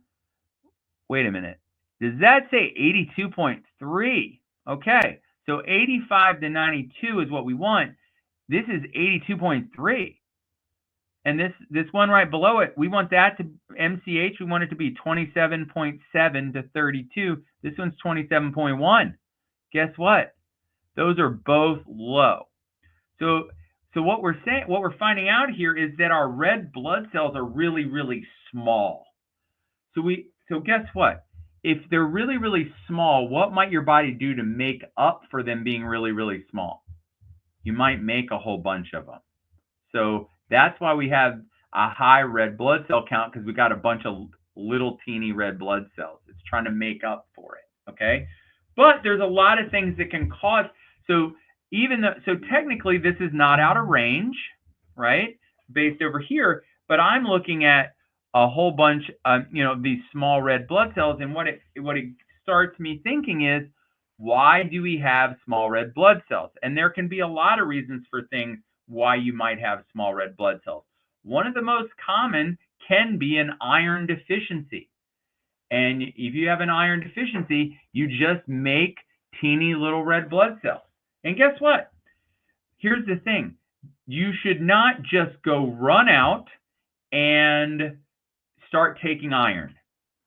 Wait a minute. Does that say 82.3? Okay. So 85 to 92 is what we want. This is 82.3. And this one right below it, we want that to MCH, we want it to be 27.7 to 32. This one's 27.1. Guess what? Those are both low. So what we're saying, what we're finding out here is that our red blood cells are really, really small. So guess what? If they're really, really small, what might your body do to make up for them being really, really small? You might make a whole bunch of them. So that's why we have a high red blood cell count, because we got a bunch of little teeny red blood cells. It's trying to make up for it, okay? But there's a lot of things that can cause, so technically this is not out of range, right? Based over here, but I'm looking at a whole bunch of, these small red blood cells, and what it starts me thinking is, why do we have small red blood cells? And there can be a lot of reasons for things why you might have small red blood cells. One of the most common can be an iron deficiency. And if you have an iron deficiency, you just make teeny little red blood cells. And guess what? Here's the thing. You should not just go run out and start taking iron.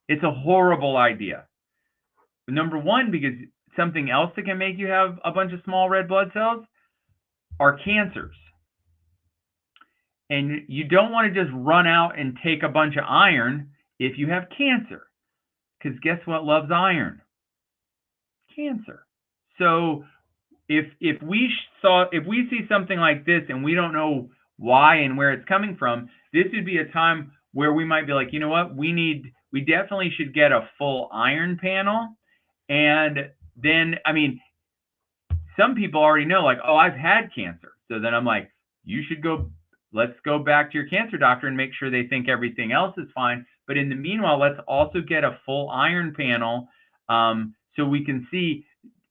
It's a horrible idea. Number one, because something else that can make you have a bunch of small red blood cells are cancers. And you don't want to just run out and take a bunch of iron if you have cancer. Because guess what loves iron? Cancer. So if we see something like this and we don't know why and where it's coming from, this would be a time where we might be like, you know what, we definitely should get a full iron panel. And then, I mean, some people already know, like, oh, I've had cancer. So then I'm like, let's go back to your cancer doctor and make sure they think everything else is fine. But in the meanwhile, let's also get a full iron panel, so we can see,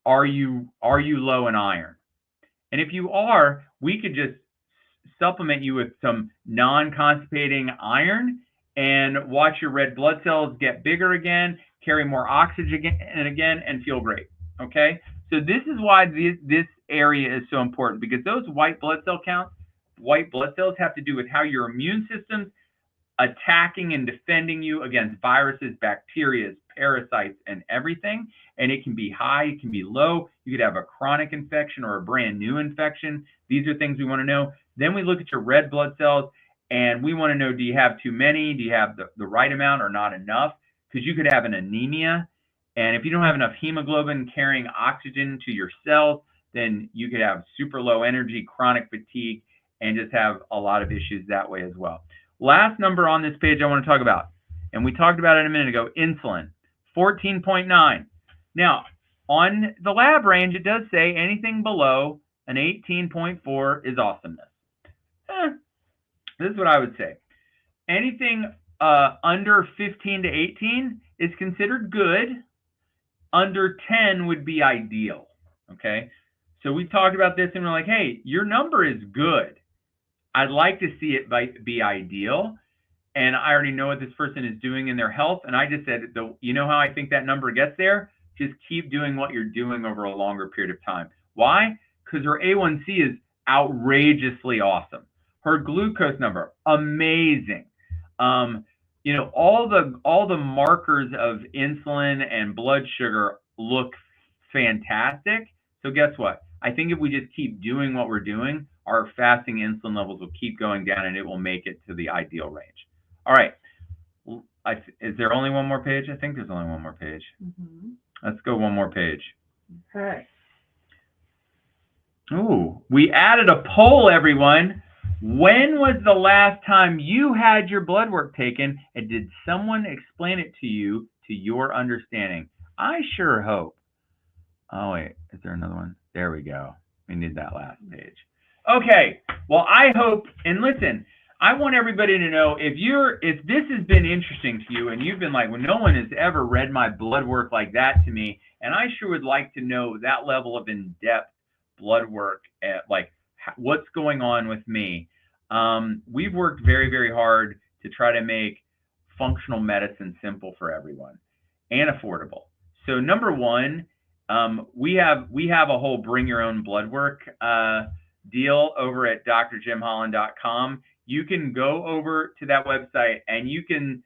are you low in iron? And if you are, we could just supplement you with some non-constipating iron and watch your red blood cells get bigger again, carry more oxygen again, and feel great. Okay? So this is why this area is so important, because those white blood cell counts, white blood cells have to do with how your immune system's attacking and defending you against viruses, bacteria, parasites, and everything. And it can be high, it can be low. You could have a chronic infection or a brand new infection. These are things we want to know. Then we look at your red blood cells, and we want to know, do you have too many? Do you have the right amount or not enough? Because you could have an anemia. And if you don't have enough hemoglobin carrying oxygen to your cells, then you could have super low energy, chronic fatigue, and just have a lot of issues that way as well. Last number on this page I want to talk about, and we talked about it a minute ago, insulin, 14.9. Now, on the lab range, it does say anything below an 18.4 is awesomeness. This is what I would say. Anything under 15 to 18 is considered good. Under 10 would be ideal, okay? So we talked about this, and we're like, hey, your number is good. I'd like to see it be ideal. And I already know what this person is doing in their health. And I just said, you know how I think that number gets there? Just keep doing what you're doing over a longer period of time. Why? Because her A1C is outrageously awesome. Her glucose number, amazing. All the markers of insulin and blood sugar look fantastic. So guess what? I think if we just keep doing what we're doing, our fasting insulin levels will keep going down, and it will make it to the ideal range. All right. Is there only one more page? I think there's only one more page.
Mm-hmm.
Let's go one more page.
Okay.
Ooh, we added a poll, everyone. When was the last time you had your blood work taken, and did someone explain it to you to your understanding? I sure hope. Oh, wait, is there another one? There we go. We need that last page. Okay, well, I hope, and listen, I want everybody to know if this has been interesting to you and you've been like, well, no one has ever read my blood work like that to me, and I sure would like to know that level of in-depth blood work, like what's going on with me. We've worked very, very hard to try to make functional medicine simple for everyone and affordable. So number one, we have a whole bring your own blood work deal over at drjimholland.com. You can go over to that website and you can,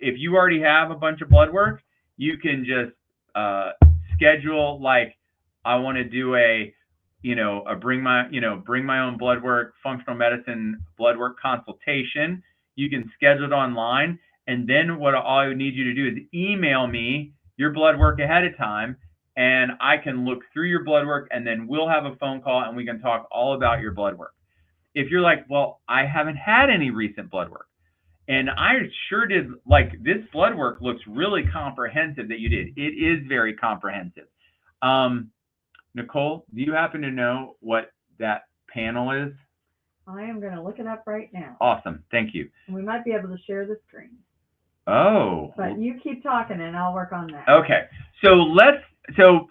if you already have a bunch of blood work, you can just schedule, like, I want to do a bring my own blood work, functional medicine blood work consultation. You can schedule it online, and then what all I would need you to do is email me your blood work ahead of time, and I can look through your blood work, and then we'll have a phone call and we can talk all about your blood work. If you're like, well, I haven't had any recent blood work, and I sure did, like, this blood work looks really comprehensive that you did. It is very comprehensive. Nicole, do you happen to know what that panel is?
I am going to look it up right now.
Awesome. Thank you.
And we might be able to share the screen.
Oh.
But you keep talking and I'll work on that.
Okay. So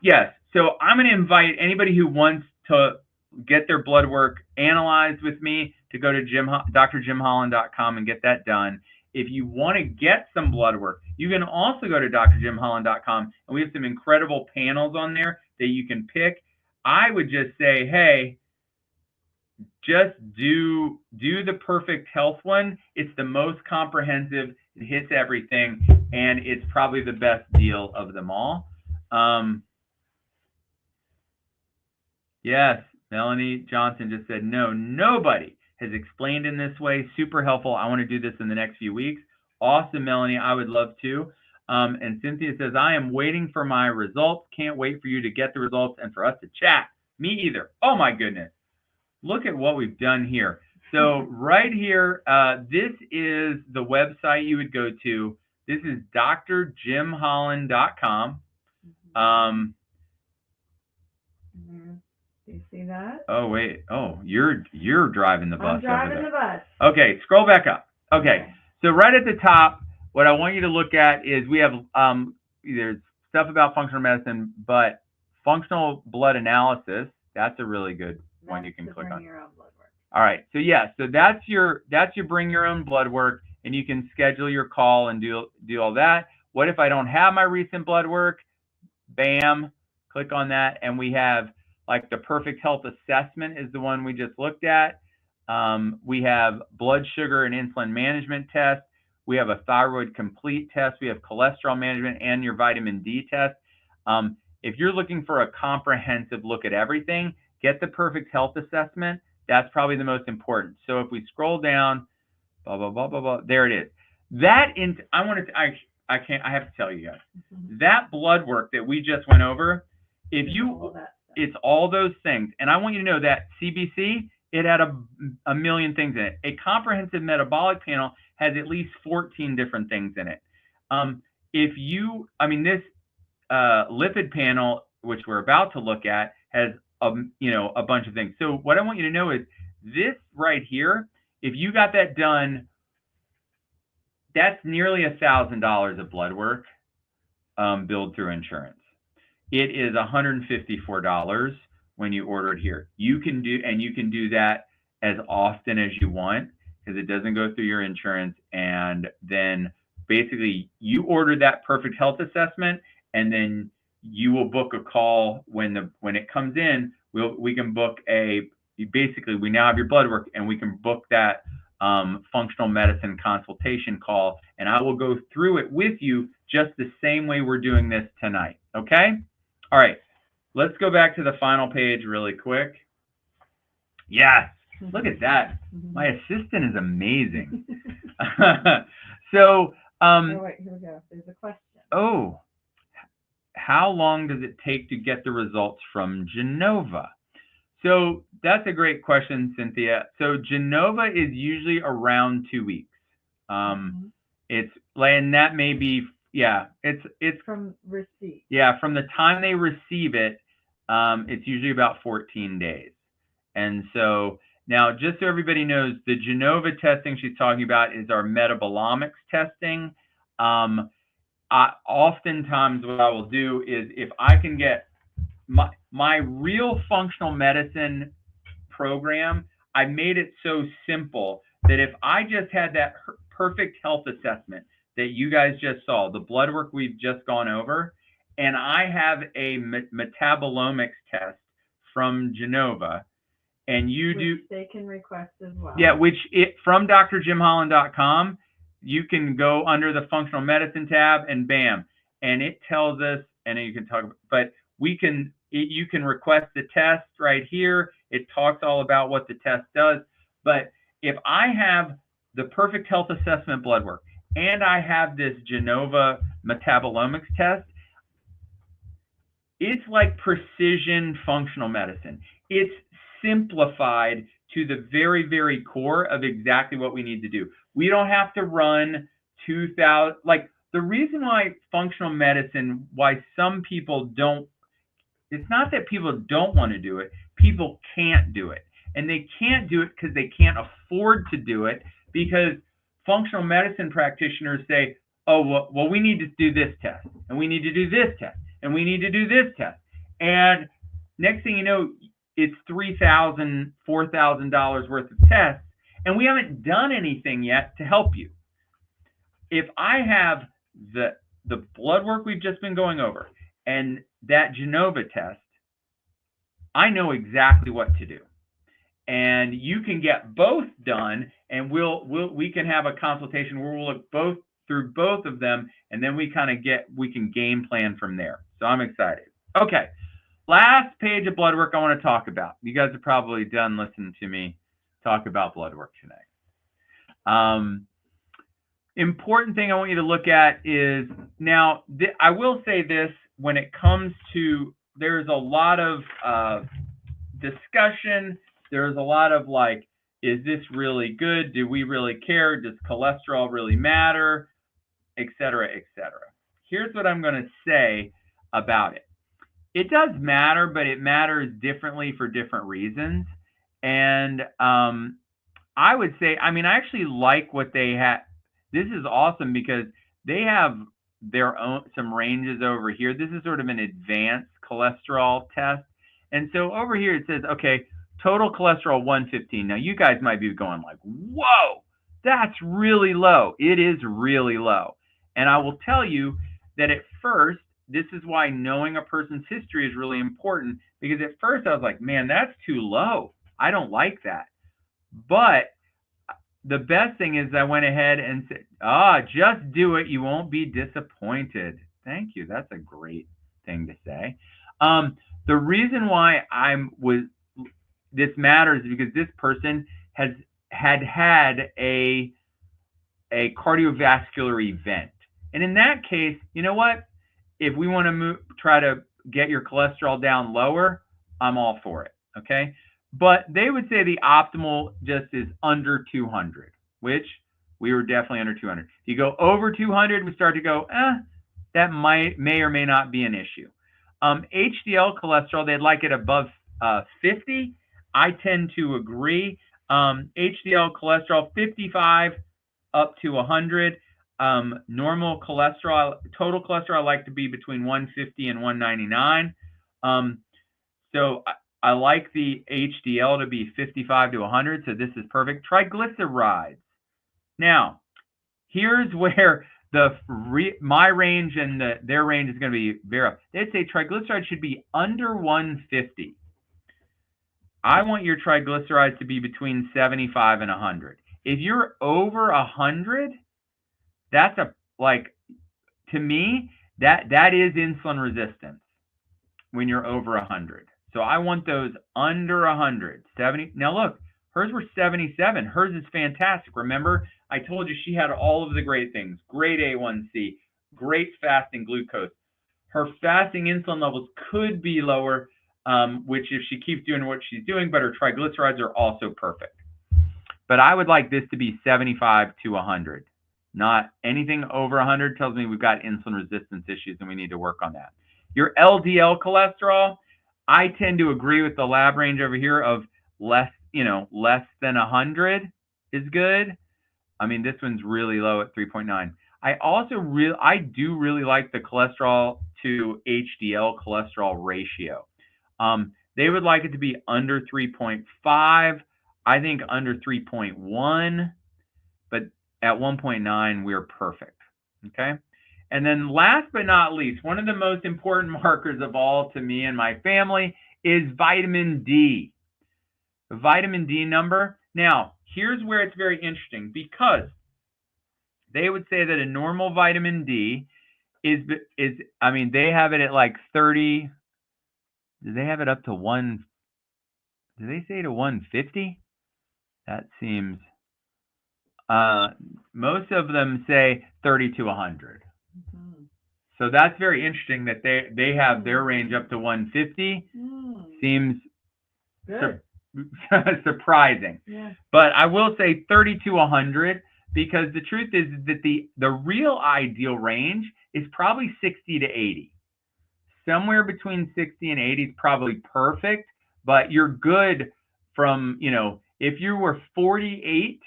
yes. So I'm going to invite anybody who wants to get their blood work analyzed with me to go to drjimholland.com and get that done. If you want to get some blood work, you can also go to drjimholland.com, and we have some incredible panels on there that you can pick. I would just say, hey, just do the Perfect Health one. It's the most comprehensive. It hits everything, and it's probably the best deal of them all. Yes, Melanie Johnson just said, no, nobody has explained in this way. Super helpful. I want to do this in the next few weeks. Awesome, Melanie. I would love to. And Cynthia says, I am waiting for my results. Can't wait for you to get the results and for us to chat. Me either. Oh, my goodness. Look at what we've done here. So right here, this is the website you would go to. This is drjimholland.com.
Do you see that?
Oh, wait. Oh, you're driving the bus.
I'm driving the bus.
Okay, scroll back up. Okay, so right at the top, what I want you to look at is we have there's stuff about functional medicine, but functional blood analysis, that's a really good one you can click on.
Your own blood work.
All right, so yeah, so that's your bring your own blood work, and you can schedule your call and do all that. What if I don't have my recent blood work? Bam, click on that, and we have, like, the Perfect Health Assessment is the one we just looked at. We have blood sugar and insulin management test. We have a thyroid complete test. We have cholesterol management and your vitamin D test. If you're looking for a comprehensive look at everything, get the Perfect Health Assessment. That's probably the most important. So if we scroll down, blah, blah, blah, blah, blah, there it is. I have to tell you guys, that blood work that we just went over, it's all those things. And I want you to know that CBC, it had a million things in it. A comprehensive metabolic panel has at least 14 different things in it. This lipid panel, which we're about to look at, has a bunch of things. So what I want you to know is this right here, if you got that done, that's nearly $1,000 of blood work billed through insurance. It is $154 when you order it here. You can do that as often as you want because it doesn't go through your insurance. And then basically you order that Perfect Health Assessment, and then you will book a call when it comes in. We can book we now have your blood work, and we can book that functional medicine consultation call, and I will go through it with you just the same way we're doing this tonight. Okay? All right, let's go back to the final page really quick. Yes, look at that. My assistant is amazing. So
Oh, wait, here we go. There's a question.
Oh, how long does it take to get the results from Genova? So that's a great question, Cynthia. So Genova is usually around 2 weeks. It's and that may be, yeah, it's
from receipt.
Yeah, from the time they receive it, it's usually about 14 days. And so now, just so everybody knows, the Genova testing she's talking about is our metabolomics testing. Oftentimes what I will do is, if I can get my real functional medicine program, I made it so simple that if I just had that perfect health assessment that you guys just saw, the blood work we've just gone over, and I have a metabolomics test from Genova, and you do,
they can request as well.
Yeah, from drjimholland.com, you can go under the functional medicine tab, and bam, and it tells us, and then you can talk, but you can request the test right here. It talks all about what the test does. But if I have the perfect health assessment blood work and I have this Genova metabolomics test, it's like precision functional medicine. It's simplified to the very, very core of exactly what we need to do. We don't have to run 2,000. Like, the reason why functional medicine, why some people don't, it's not that people don't want to do it, people can't do it. And they can't do it because they can't afford to do it, because functional medicine practitioners say, oh, well, we need to do this test, and we need to do this test, and we need to do this test. And next thing you know, it's $3,000, $4,000 worth of tests, and we haven't done anything yet to help you. If I have the blood work we've just been going over and that Genova test, I know exactly what to do. And you can get both done, and we can have a consultation where we'll look through both of them, and then we can game plan from there. So I'm excited. Okay, last page of blood work I want to talk about. You guys are probably done listening to me talk about blood work today. Important thing I want you to look at is, now, I will say this, when it comes to, there's a lot of discussion. There's a lot of like, is this really good? Do we really care? Does cholesterol really matter? Et cetera, et cetera. Here's what I'm going to say about it. It does matter, but it matters differently for different reasons. And I would say, I actually like what they have. This is awesome because they have their own, some ranges over here. This is sort of an advanced cholesterol test. And so over here it says, okay, total cholesterol 115. Now you guys might be going like, whoa, that's really low. It is really low. And I will tell you that at first, this is why knowing a person's history is really important, because at first I was like, man, that's too low. I don't like that. But the best thing is I went ahead and said, just do it. You won't be disappointed. Thank you. That's a great thing to say. The reason why this matters is because this person had a cardiovascular event. And in that case, you know what? If we want to try to get your cholesterol down lower, I'm all for it. Okay. But they would say the optimal just is under 200, which we were definitely under 200. If you go over 200, we start to go, that may or may not be an issue. HDL cholesterol, they'd like it above 50. I tend to agree. HDL cholesterol 55 up to 100. Normal cholesterol, total cholesterol, I like to be between 150 and 199. So I like the HDL to be 55 to 100, so this is perfect. Triglycerides. Now, here's where my range and their range is going to be very. They'd say triglycerides should be under 150. I want your triglycerides to be between 75 and 100. If you're over 100, that's to me, that is insulin resistance when you're over 100. So I want those under 100, 70. Now look, Hers were 77. Hers is fantastic. Remember, I told you she had all of the great things. Great A1C, great fasting glucose. Her fasting insulin levels could be lower, which if she keeps doing what she's doing, but her triglycerides are also perfect. But I would like this to be 75 to 100. Not anything over 100 tells me we've got insulin resistance issues and we need to work on that. Your LDL cholesterol, I tend to agree with the lab range over here of less than 100 is good. I mean, this one's really low at 3.9. I do really like the cholesterol to HDL cholesterol ratio. They would like it to be under 3.5. I think under 3.1, but at 1.9, we're perfect. Okay. And then last but not least, one of the most important markers of all to me and my family is vitamin D. The vitamin D number. Now, here's where it's very interesting because they would say that a normal vitamin D is I mean, they have it at like 30. Do they have it up to 1? Do they say to 150? That seems, most of them say 30 to 100.
Mm-hmm.
So that's very interesting that they have their range up to 150. Seems surprising.
Yeah.
But I will say 30 to 100 because the truth is that the real ideal range is probably 60 to 80. Somewhere between 60 and 80 is probably perfect, but you're good from, if you were 48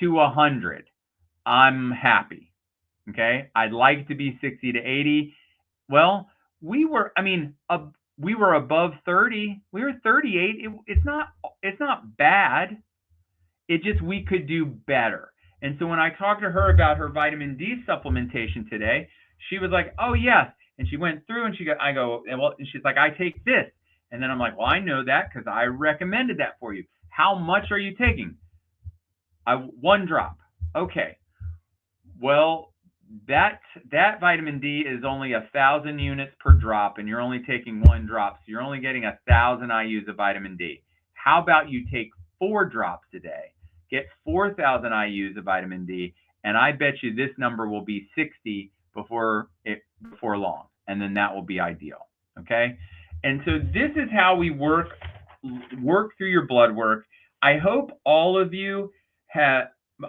to 100, I'm happy. Okay. I'd like to be 60 to 80. Well, we were above 30. We were 38. It's not bad. It just, we could do better. And so when I talked to her about her vitamin D supplementation today, she was like, oh yes. And she went through and and she's like, I take this. And then I'm like, well, I know that because I recommended that for you. How much are you taking? 1 drop. Okay. Well, that vitamin D is only 1,000 units per drop, and you're only taking 1 drop. So you're only getting 1,000 IUs of vitamin D. How about you take 4 drops a day, get 4,000 IUs of vitamin D, and I bet you this number will be 60 before long, and then that will be ideal. Okay. And so this is how we work through your blood work. I hope all of you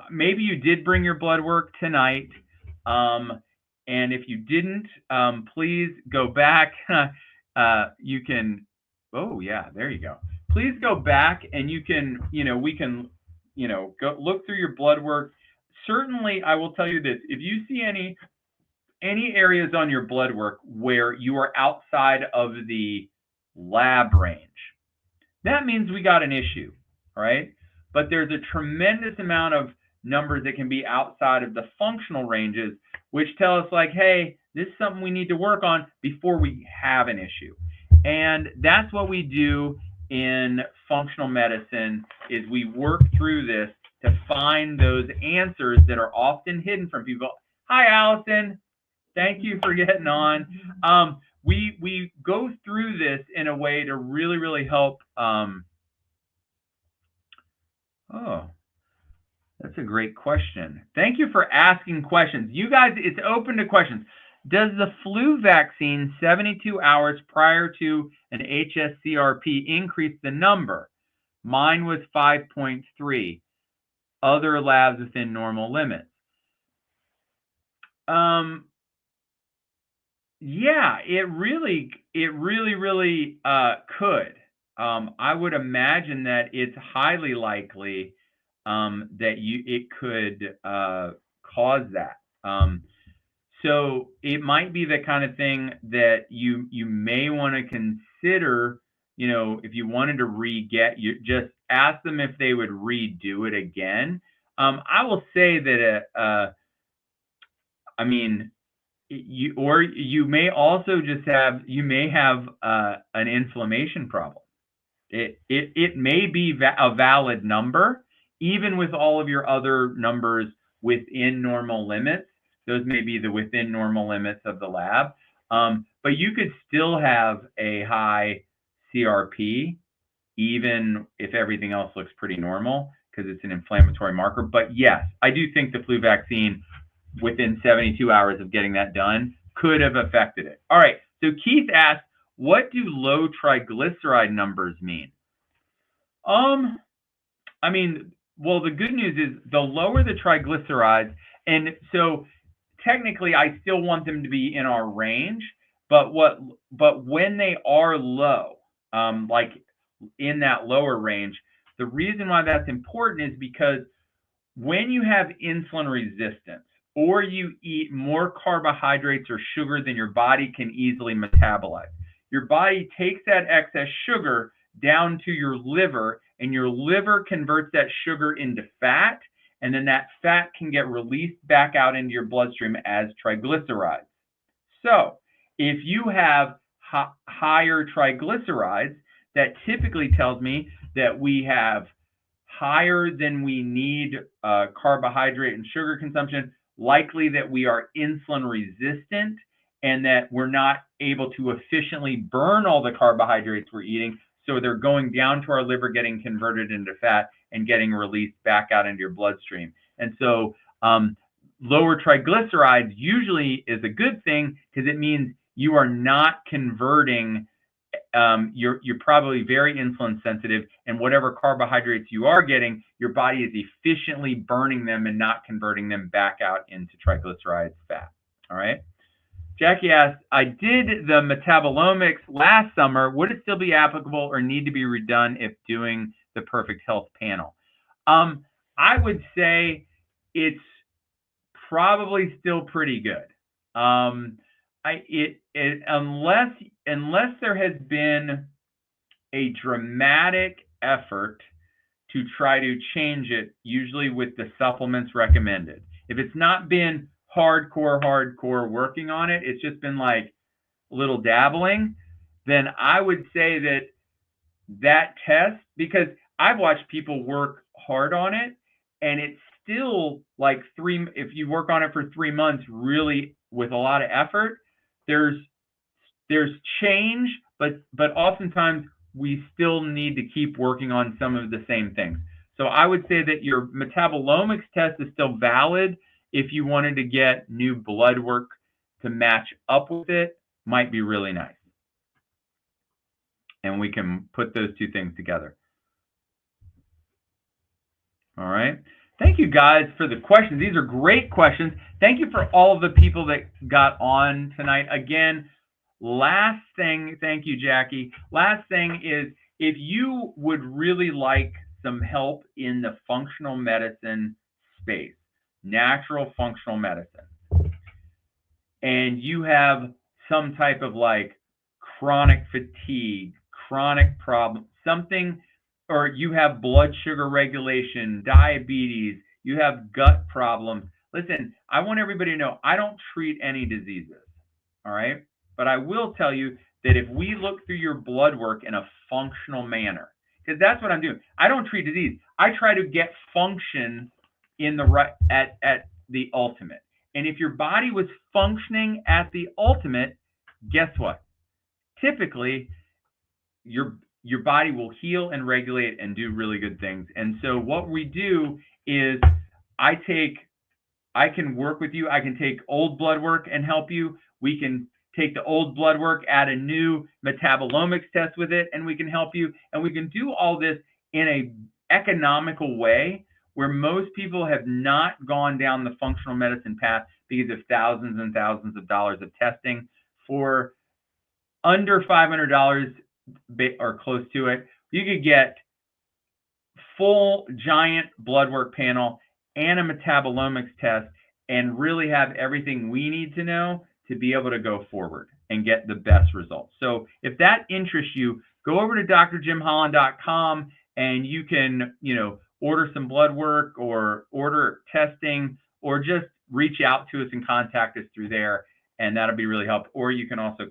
maybe you did bring your blood work tonight. And if you didn't, please go back. You can, oh yeah, there you go. Please go back and you can, we can, go look through your blood work. Certainly, I will tell you this, if you see any areas on your blood work where you are outside of the lab range, that means we got an issue, right? But there's a tremendous amount of numbers that can be outside of the functional ranges, which tell us like, hey, this is something we need to work on before we have an issue. And that's what we do in functional medicine, is we work through this to find those answers that are often hidden from people. Hi, Allison. Thank you for getting on. We go through this in a way to really, really help. Oh, that's a great question. Thank you for asking questions. You guys, it's open to questions. Does the flu vaccine 72 hours prior to an HSCRP increase the number? Mine was 5.3. Other labs within normal limits. Yeah, it really could. I would imagine that it's highly likely that it could cause that. So it might be the kind of thing that you may want to consider. If you wanted to you just ask them if they would redo it again. I will say that you may also just have an inflammation problem. It may be a valid number, even with all of your other numbers within normal limits. Those may be the within normal limits of the lab, but you could still have a high CRP even if everything else looks pretty normal, because it's an inflammatory marker. But yes, I do think the flu vaccine, within 72 hours of getting that done, could have affected it. All right, so Keith asked, what do low triglyceride numbers mean? I mean, well, the good news is the lower the triglycerides, and so technically I still want them to be in our range, but when they are low, like in that lower range, the reason why that's important is because when you have insulin resistance or you eat more carbohydrates or sugar than your body can easily metabolize, your body takes that excess sugar down to your liver, and your liver converts that sugar into fat, and then that fat can get released back out into your bloodstream as triglycerides. So if you have higher triglycerides, that typically tells me that we have higher than we need carbohydrate and sugar consumption, likely that we are insulin resistant and that we're not able to efficiently burn all the carbohydrates we're eating. So they're going down to our liver, getting converted into fat and getting released back out into your bloodstream. And so lower triglycerides usually is a good thing because it means you are not converting, you're probably very insulin sensitive, and whatever carbohydrates you are getting, your body is efficiently burning them and not converting them back out into triglycerides fat. All right. Jackie asked, I did the metabolomics last summer. Would it still be applicable or need to be redone if doing the Perfect Health panel? I would say it's probably still pretty good. Unless there has been a dramatic effort to try to change it, usually with the supplements recommended. If it's not been hardcore working on it, it's just been like little dabbling, then I would say that test, because I've watched people work hard on it, and it's still like if you work on it for 3 months, really with a lot of effort, there's change, but oftentimes we still need to keep working on some of the same things. So I would say that your metabolomics test is still valid. If you wanted to get new blood work to match up with it, might be really nice. And we can put those two things together. All right. Thank you guys for the questions. These are great questions. Thank you for all of the people that got on tonight. Again, last thing, thank you, Jackie. Last thing is, if you would really like some help in the functional medicine space, natural functional medicine, and you have some type of like chronic fatigue, chronic problem, something, or you have blood sugar regulation, diabetes, you have gut problems. Listen, I want everybody to know I don't treat any diseases, all right? But I will tell you that if we look through your blood work in a functional manner, because that's what I'm doing. I don't treat disease. I try to get function in the right at the ultimate. And if your body was functioning at the ultimate, guess what? Typically, your body will heal and regulate and do really good things. And so what we do is I can work with you. I can take old blood work and help you. We can take the old blood work, add a new metabolomics test with it, and we can help you. And we can do all this in an economical way where most people have not gone down the functional medicine path because of thousands and thousands of dollars of testing. For under $500 or close to it, you could get full giant blood work panel and a metabolomics test and really have everything we need to know to be able to go forward and get the best results. So if that interests you, go over to drjimholland.com and you can, order some blood work or order testing, or just reach out to us and contact us through there, and that'll be really helpful. Or you can also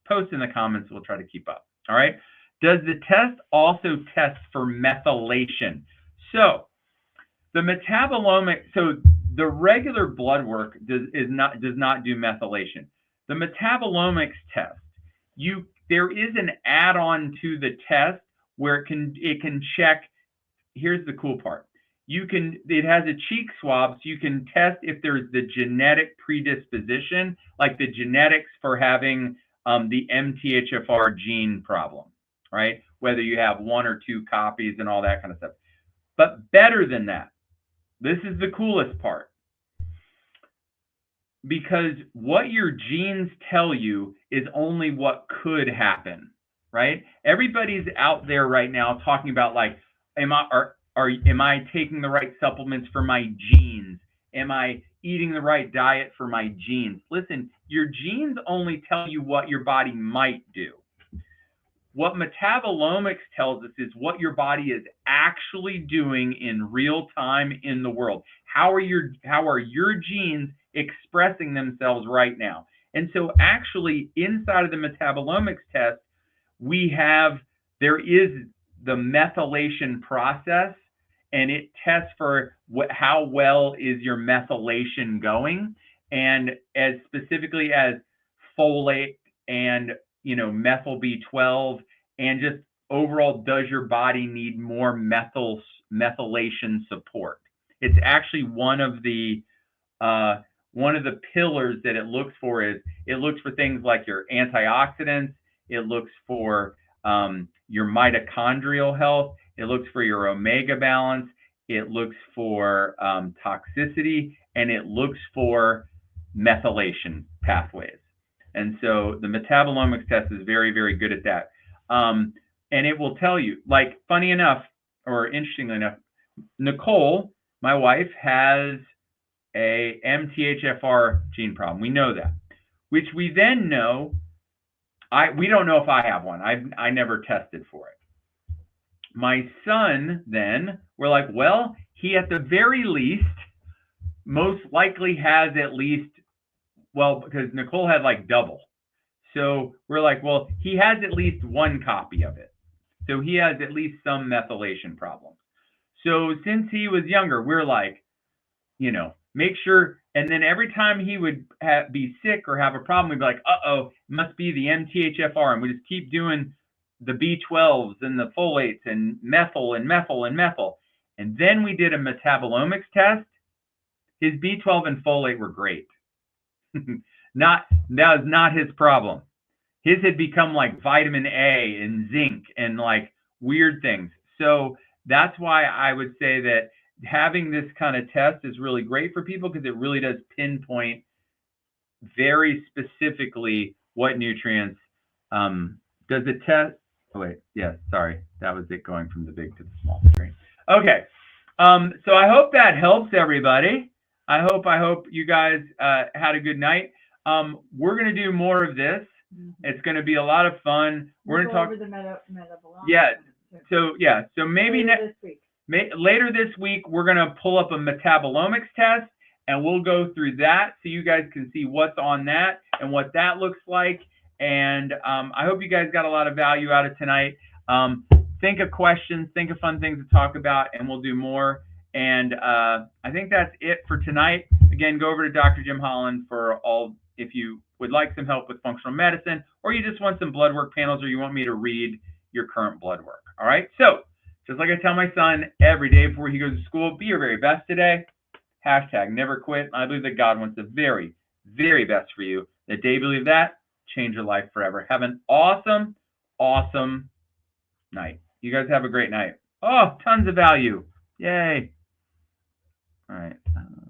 post in the comments. We'll try to keep up. All right. Does the test also test for methylation? So the metabolomic, so the regular blood work does not do methylation. The metabolomics test, there is an add-on to the test where it can check. Here's the cool part. It has a cheek swab, so you can test if there's the genetic predisposition, like the genetics for having the MTHFR gene problem, right? Whether you have 1 or 2 copies and all that kind of stuff. But better than that, this is the coolest part. Because what your genes tell you is only what could happen, right? Everybody's out there right now talking about, like, am I taking the right supplements for my genes? Am I eating the right diet for my genes? Listen, your genes only tell you what your body might do. What metabolomics tells us is what your body is actually doing in real time in the world. How are your genes expressing themselves right now? And so actually inside of the metabolomics test, there is the methylation process, and it tests for how well is your methylation going, and as specifically as folate and methyl B12, and just overall, does your body need more methylation support? It's actually one of the pillars that it looks for. It looks for things like your antioxidants. It looks for your mitochondrial health. It looks for your omega balance. It looks for toxicity, and it looks for methylation pathways. And so the metabolomics test is very, very good at that. And it will tell you, like, funny enough, or interestingly enough, Nicole, my wife, has a MTHFR gene problem. We know that, which we then know, we don't know if I have one. I never tested for it. My son, then, we're like, well, he at the very least most likely has at least, well, because Nicole had like double. So we're like, well, he has at least 1 copy of it. So he has at least some methylation problems. So since he was younger, we're like, make sure. And then every time he would be sick or have a problem, we'd be like, uh-oh, it must be the MTHFR. And we just keep doing the B12s and the folates and methyl and methyl and methyl. And then we did a metabolomics test. His B12 and folate were great. That was not his problem. His had become like vitamin A and zinc and like weird things. So that's why I would say that having this kind of test is really great for people, because it really does pinpoint very specifically what nutrients. Does it test? Oh wait, yes, sorry, that was it going from the big to the small screen. Okay, so I hope that helps everybody. I hope you guys had a good night. We're going to do more of this. It's going to be a lot of fun. We're going to talk
over the metabolomics.
Yeah. So maybe
this week.
Later this week, we're going to pull up a metabolomics test, and we'll go through that so you guys can see what's on that and what that looks like. And I hope you guys got a lot of value out of tonight. Think of questions, think of fun things to talk about, and we'll do more. And I think that's it for tonight. Again, go over to Dr. Jim Holland for all, if you would like some help with functional medicine, or you just want some blood work panels, or you want me to read your current blood work. All right. So just like I tell my son every day before he goes to school, be your very best today. # never quit. I believe that God wants the very, very best for you. The day you believe that, change your life forever. Have an awesome, awesome night. You guys have a great night. Oh, tons of value. Yay. All right.